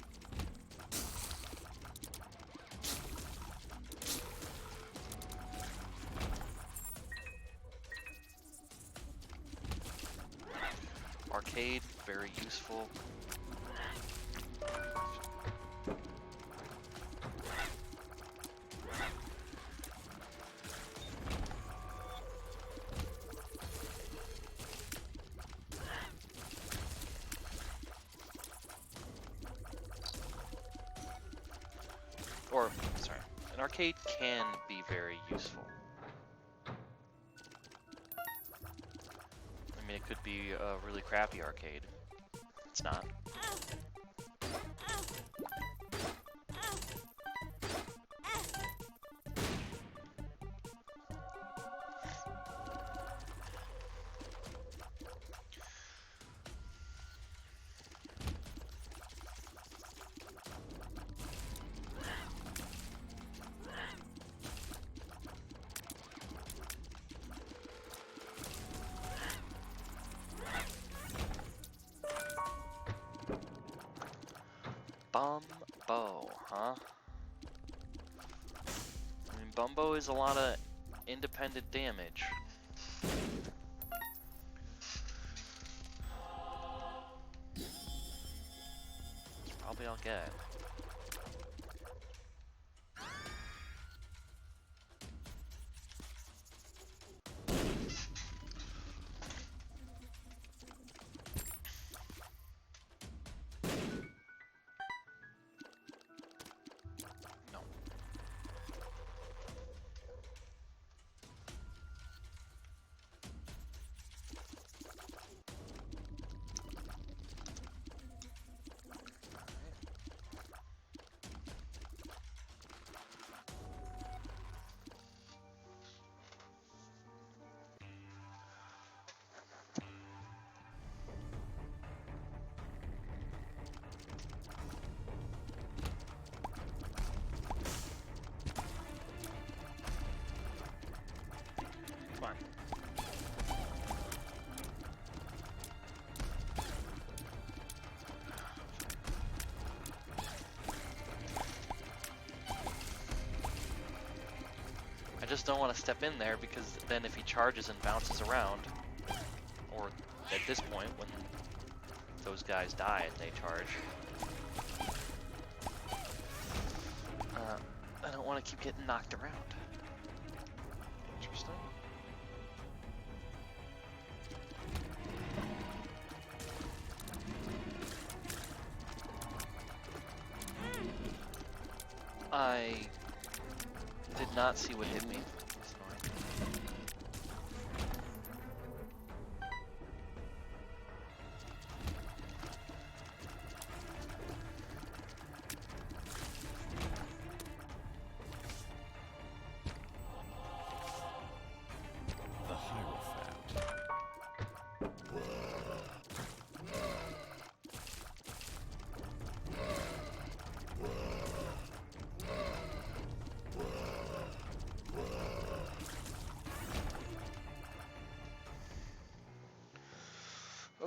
Arcade, very useful. Or, sorry, an arcade can be very useful. I mean, it could be a really crappy arcade. It's not. Bumbo, huh? I mean, Bumbo is a lot of independent damage. That's probably all I'll get. Come on. I just don't want to step in there because then if he charges and bounces around, or at this point when those guys die and they charge, I don't want to keep getting knocked around. Interesting. I did not see what hit me.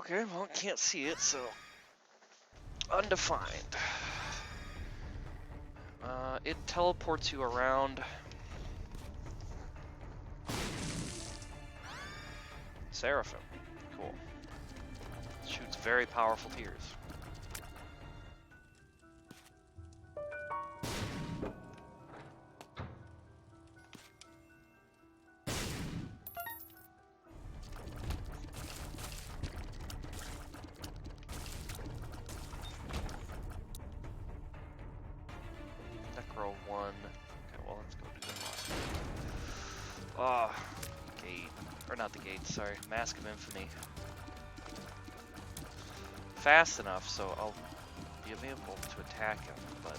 Okay, well, can't see it, so undefined. It teleports you around. Seraphim. Cool. Shoots very powerful tears. Necro 1. Okay, well, let's go do the boss. Ah, gate. Or not the gate, sorry. Mask of Infamy. Fast enough, so I'll be able to attack him, but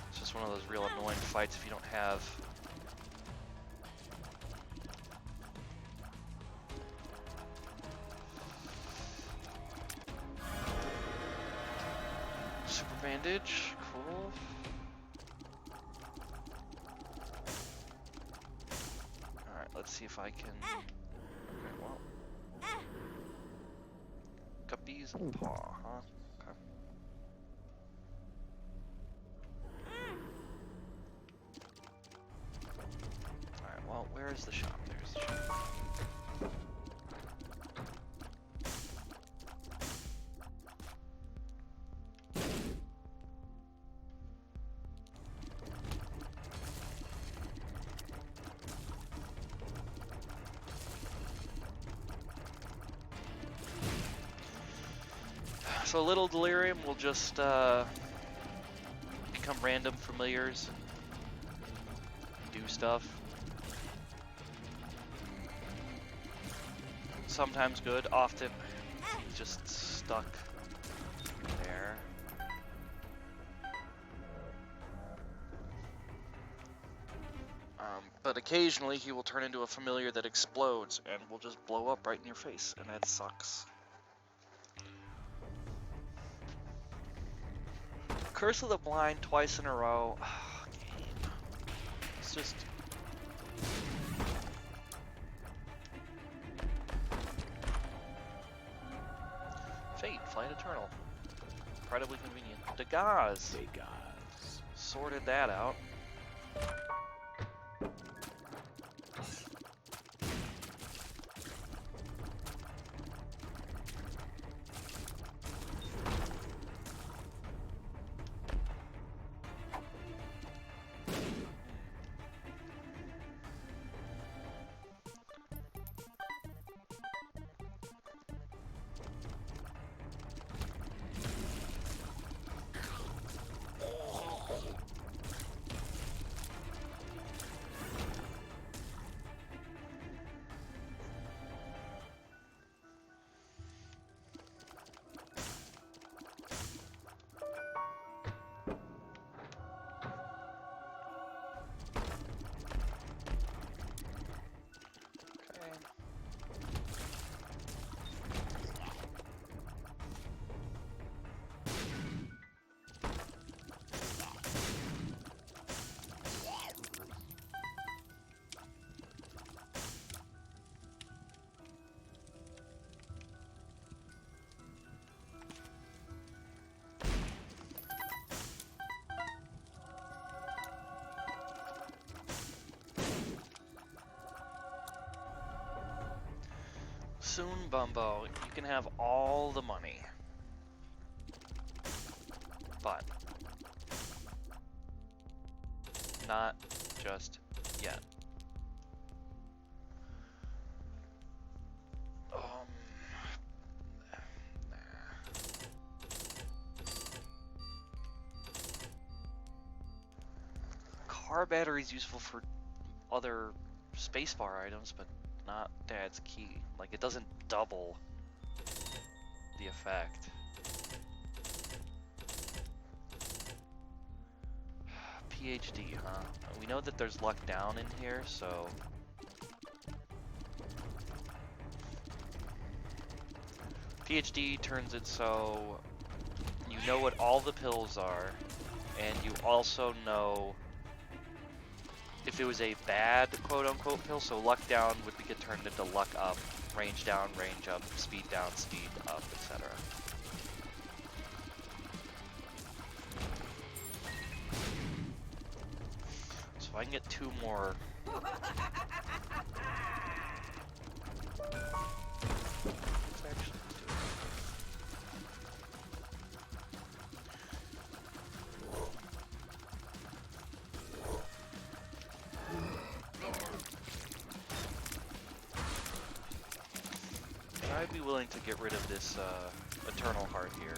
it's just one of those real annoying fights if you don't have super bandage. Cool. Alright, let's see if I can. Okay, well. Guppies and paw, huh? Okay. Alright, well, where is the shop? There's the shop. So Little Delirium will just become random familiars and do stuff. Sometimes good, often he's just stuck there. But occasionally he will turn into a familiar that explodes and will just blow up right in your face, and that sucks. Curse of the Blind twice in a row. Oh, game. It's just... Fate, Flight Eternal. Incredibly convenient. Dagaz. Sorted that out. Soon, Bumbo, you can have all the money. But not just yet. Nah. Car battery is useful for other spacebar items, but not Dad's key. Like, it doesn't double the effect. PhD, huh? We know that there's luck down in here, so... PhD turns it so you know what all the pills are, and you also know if it was a bad quote-unquote pill, so luck down would get turned into luck up, range down, range up, speed down, speed up, etc. So if I can get 2 more. Let's actually do it. I'd be willing to get rid of this Eternal Heart here.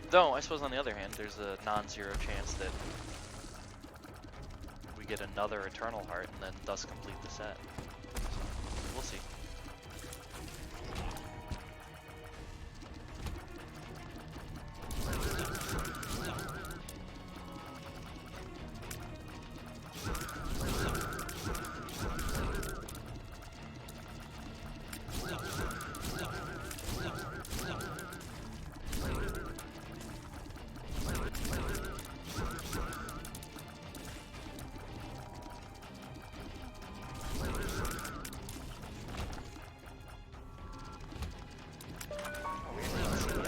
Though, I suppose on the other hand, there's a non-zero chance that we get another Eternal Heart and then thus complete the set. So, we'll see.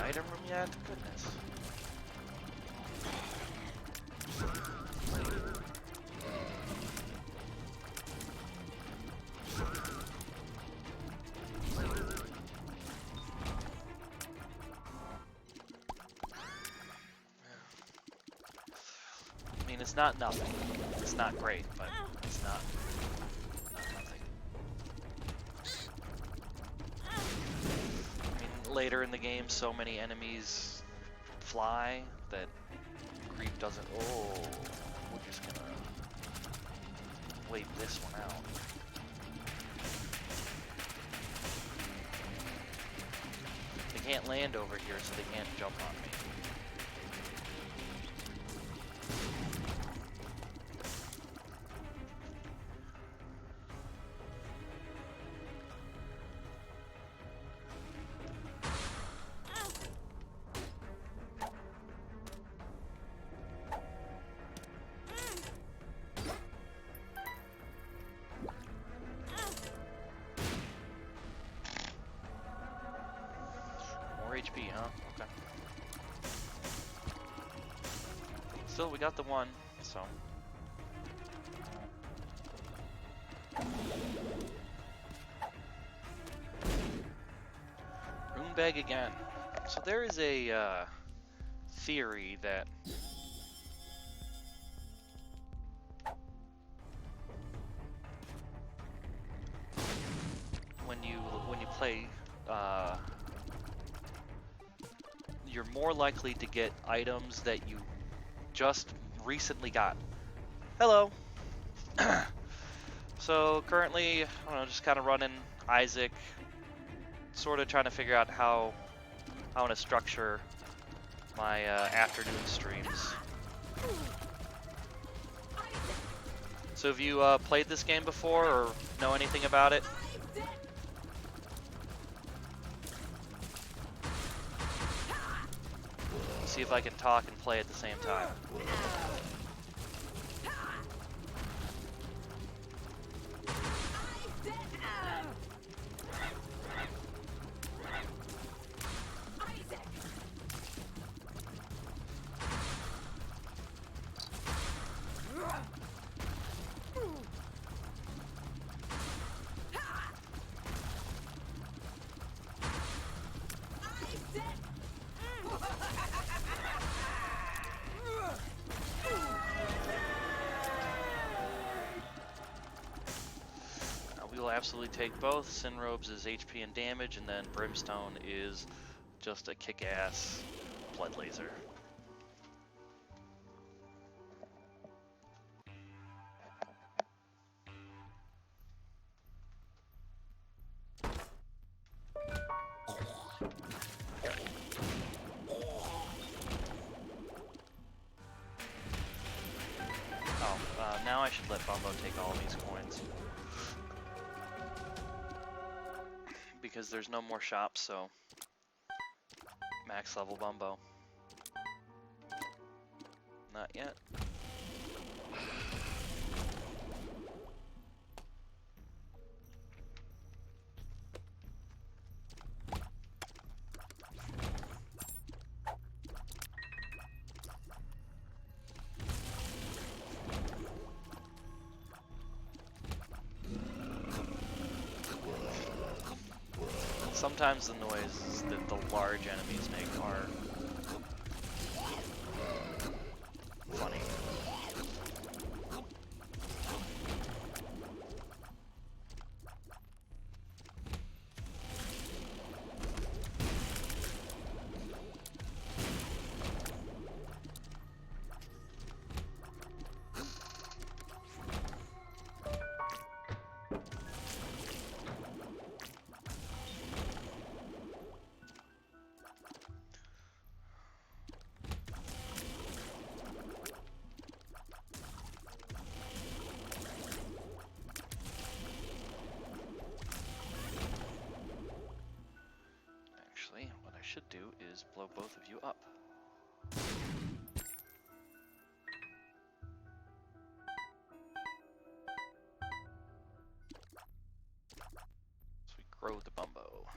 Item room yet? Goodness. I mean, it's not nothing. It's not great, but it's not nothing. I mean, later in the game, so many enemies fly that creep doesn't. Oh, we're just gonna wait this one out. They can't land over here, so they can't jump on me. HP, huh? Okay. Still, we got the one, so. Rune bag again. So there is a theory that when you play, you're more likely to get items that you just recently got. Hello. So currently, I don't know, just kind of running Isaac, sort of trying to figure out how I want to structure my afternoon streams. So have you played this game before or know anything about it? See if I can talk and play at the same time. We will absolutely take both. Sin Robes is HP and damage, and then Brimstone is just a kick-ass blood laser. let Bumbo take all these coins. Because there's no more shops, so max level Bumbo. Not yet. Sometimes the noises that the large enemies make are funny. What I should do is blow both of you up. So we grow the Bumbo.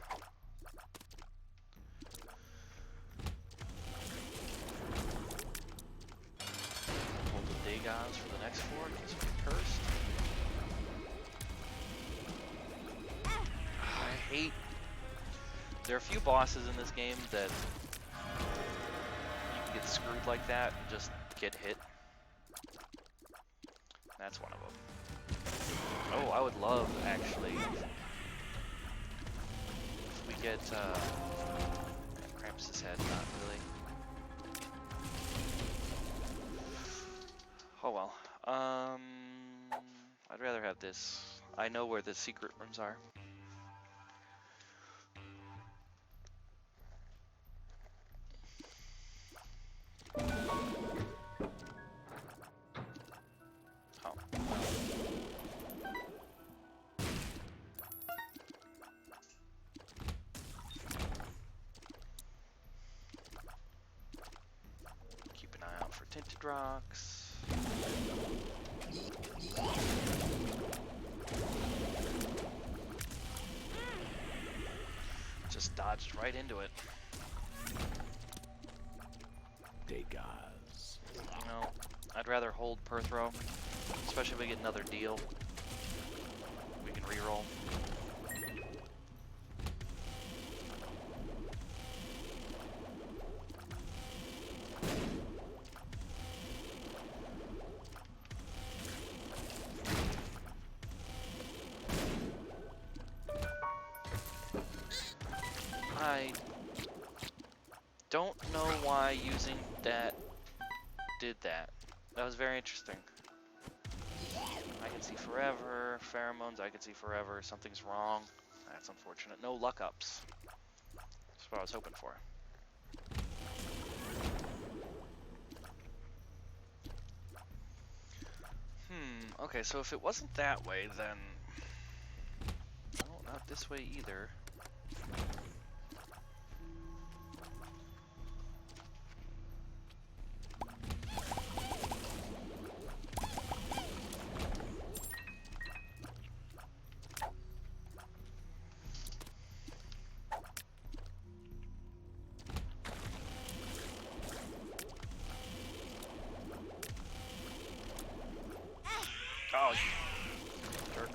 Hold the Dagas for the next floor in case we get cursed. I hate... There are a few bosses in this game that you can get screwed like that and just get hit. That's one of them. Oh, I would love, actually, if we get, Krampus' head, not really. Oh well. I'd rather have this. I know where the secret rooms are. Tinted rocks. Just dodged right into it. Degas. No, I'd rather hold Perthrow, especially if we get another deal. We can reroll. I don't know why using that did that. That was very interesting. I can see forever. Pheromones, I can see forever. Something's wrong. That's unfortunate. No luck ups. That's what I was hoping for. Okay, so if it wasn't that way, then... No, not this way either. Oh, you jerk.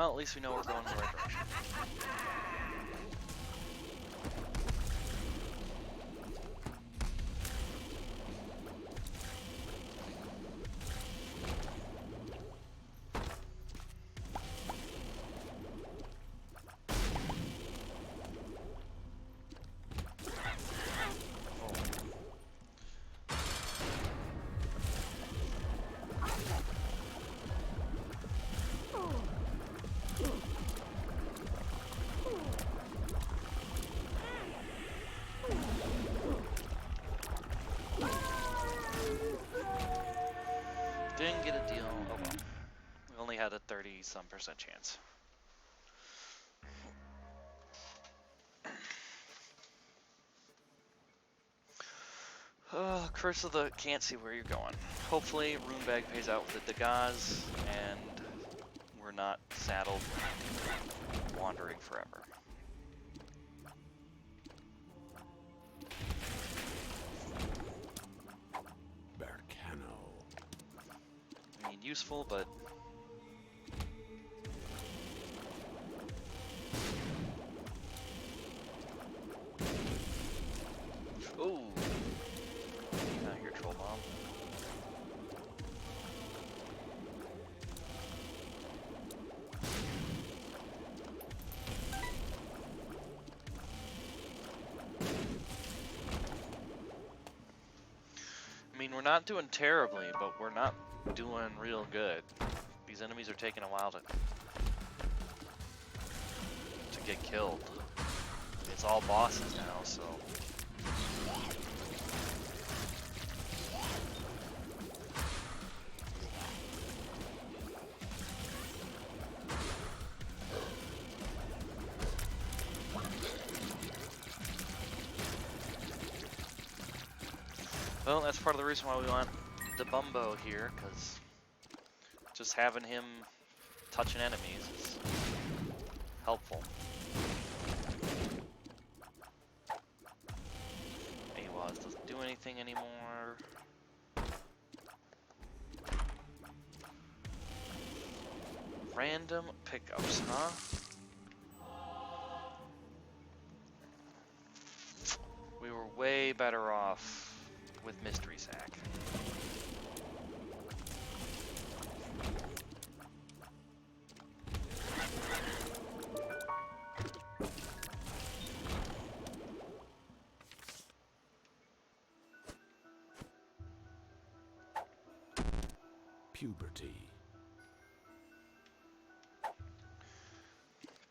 Well, at least we know we're going in the right direction. Didn't get a deal. Oh well. We only had a 30-some% chance. Curse of the can't see where you're going. Hopefully, Rune Bag pays out with the Dagaz, and we're not saddled wandering forever. Bercano. I mean, useful, but ooh, not here, troll bomb. I mean, we're not doing terribly, but we're not doing real good. These enemies are taking a while to get killed. It's all bosses now, so. Well, that's part of the reason why we want the Bumbo here, because just having him touching enemies is helpful. Awaz doesn't do anything anymore. Random pickups, huh? We were way better off with Mystery Sack. Puberty.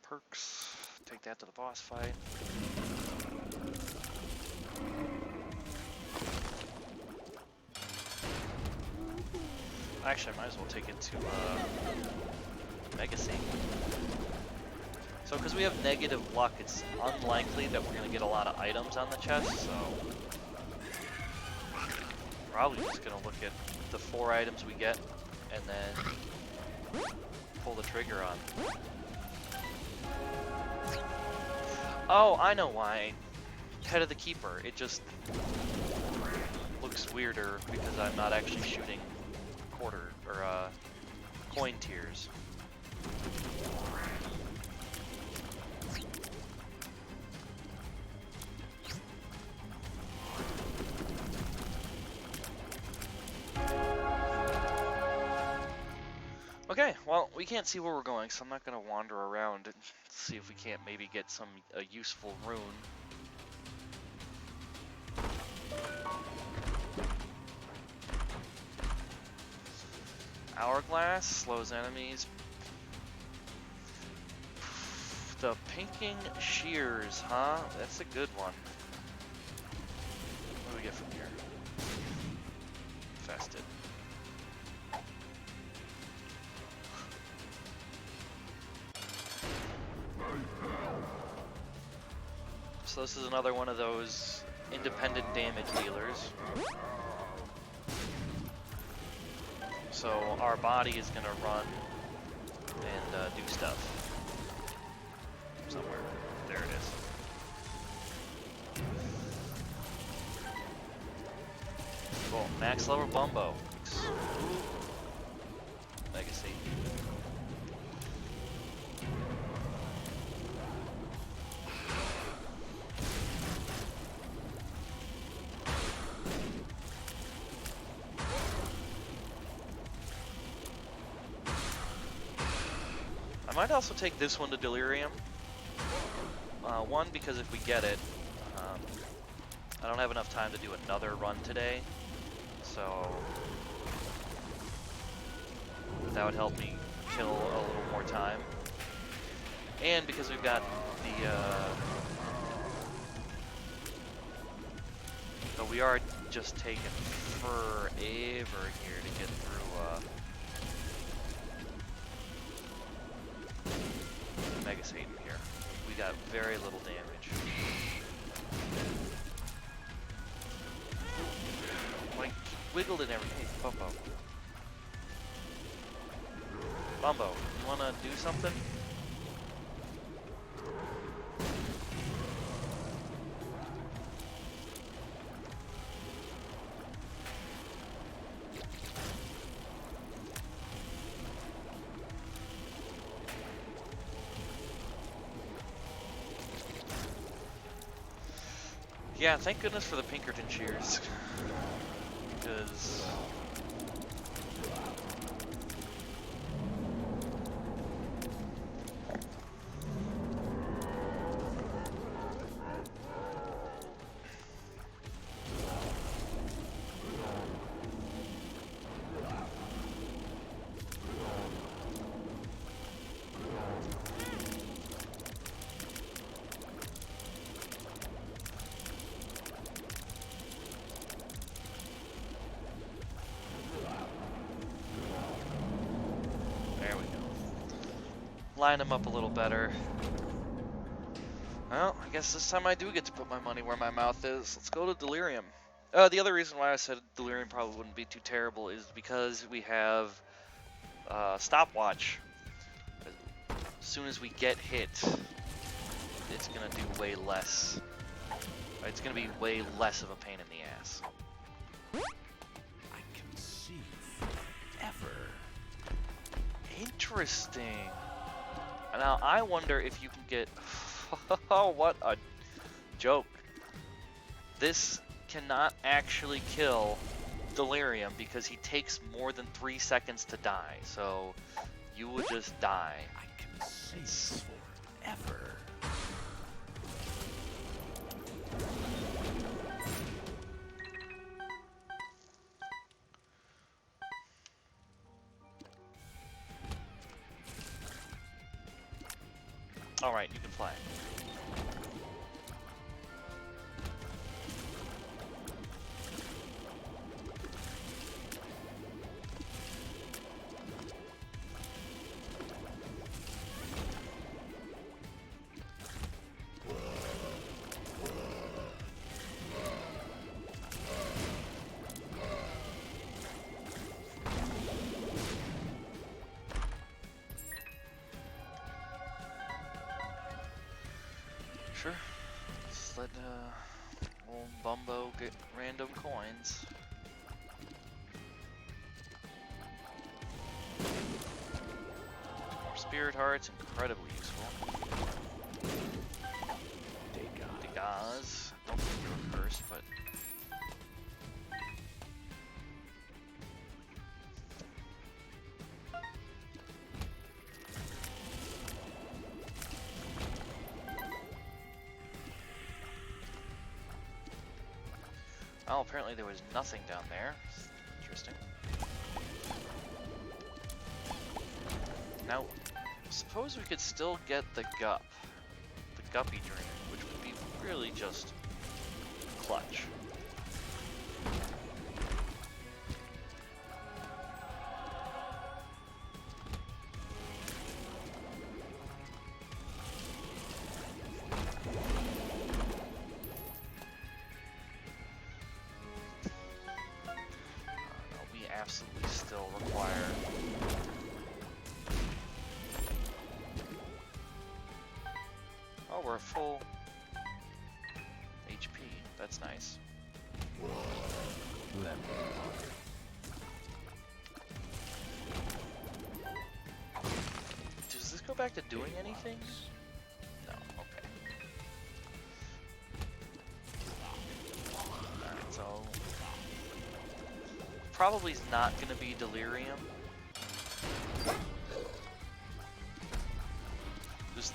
Perks. Take that to the boss fight. Actually, I might as well take it to Mega Sync. So, because we have negative luck, it's unlikely that we're going to get a lot of items on the chest, so probably just going to look at the 4 items we get and then pull the trigger on. Oh, I know why. Head of the Keeper. It just looks weirder because I'm not actually shooting quarter or coin tiers. Okay, well, we can't see where we're going, so I'm not going to wander around and see if we can't maybe get a useful rune. Hourglass slows enemies. The pinking shears, huh? That's a good one. What do we get from here? Fested. So this is another one of those independent damage dealers. So our body is gonna run and do stuff. Somewhere. There it is. Cool. Max level Bumbo. Legacy. might also take this one to Delirium. One, because if we get it, I don't have enough time to do another run today, so that would help me kill a little more time. And because we've got the, but we are just taking forever here to get through, Mega Satan here. We got very little damage. Like, wiggled and everything. Hey, Bumbo. Bumbo, you wanna do something? Yeah, thank goodness for the Pinkerton cheers. Because line them up a little better. Well, I guess this time I do get to put my money where my mouth is. Let's go to Delirium. The other reason why I said Delirium probably wouldn't be too terrible is because we have Stopwatch. As soon as we get hit, it's gonna do way less. It's gonna be way less of a pain in the ass. I can see forever. Interesting. Now, I wonder if you can get... Oh, what a joke. This cannot actually kill Delirium because he takes more than 3 seconds to die. So, you would just die. I can see forever. Alright, you can fly. Sure. Just let old Bumbo get random coins. More spirit hearts, incredibly useful. Degaz. Don't think you were cursed, but oh, apparently there was nothing down there. Interesting. Now, suppose we could still get the Gup. The Guppy Dream, which would be really just clutch. Absolutely still require oh, we're full HP. That's nice. Does this go back to doing anything? No, okay. Alright, so probably is not going to be Delirium.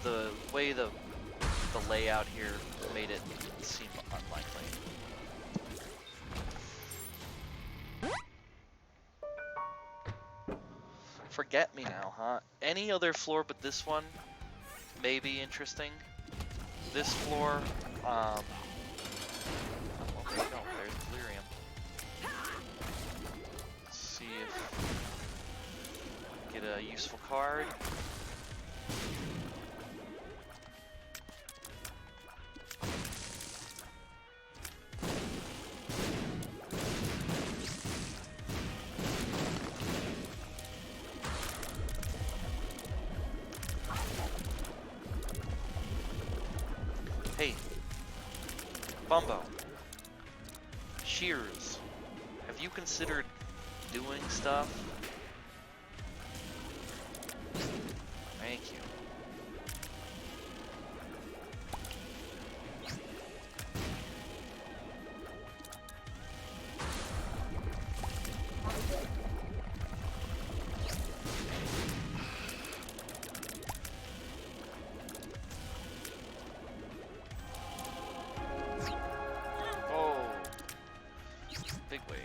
the way the layout here made it seem unlikely. Forget me now, huh? Any other floor but this one may be interesting. This floor, well, there you go. There's Delirium. Let's see if get a useful card. Hey, Bumbo, Shears, have you considered doing stuff? Thank you. Oh, big wave.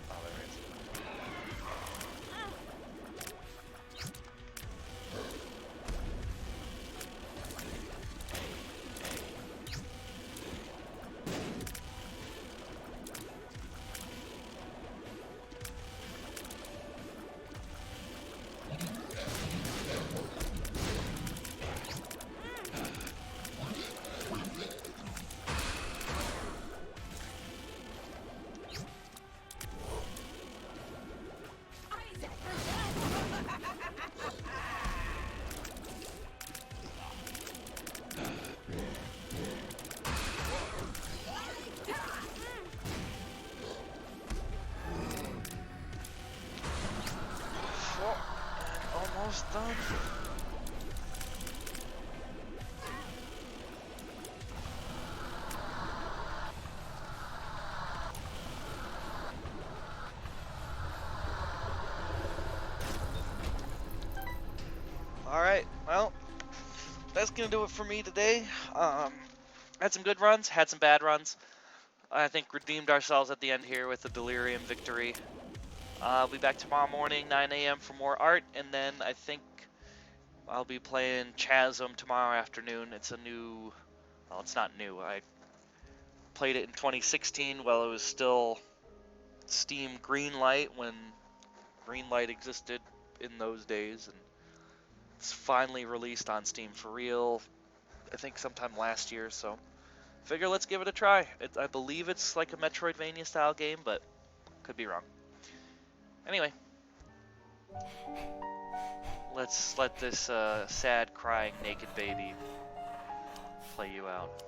Oh, there it is. Well, and almost done. Alright, well, that's gonna do it for me today. Had some good runs, had some bad runs. I think redeemed ourselves at the end here with a Delirium victory. I'll be back tomorrow morning, 9 a.m. for more art, and then I think I'll be playing Chasm tomorrow afternoon. It's a new, well, it's not new. I played it in 2016 while it was still Steam Greenlight, when Greenlight existed in those days, and it's finally released on Steam for real, I think sometime last year, so figure let's give it a try. I believe it's like a Metroidvania style game, but could be wrong. Anyway, let's let this sad crying naked baby play you out.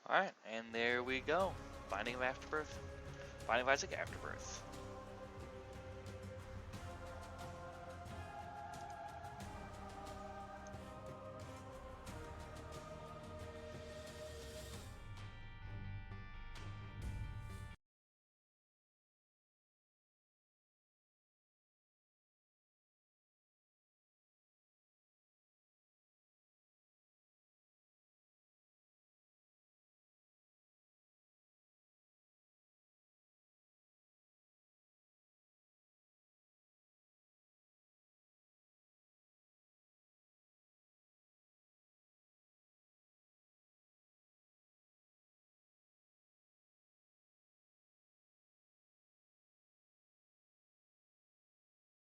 Alright, and there we go. Binding of Afterbirth. Binding of Isaac Afterbirth.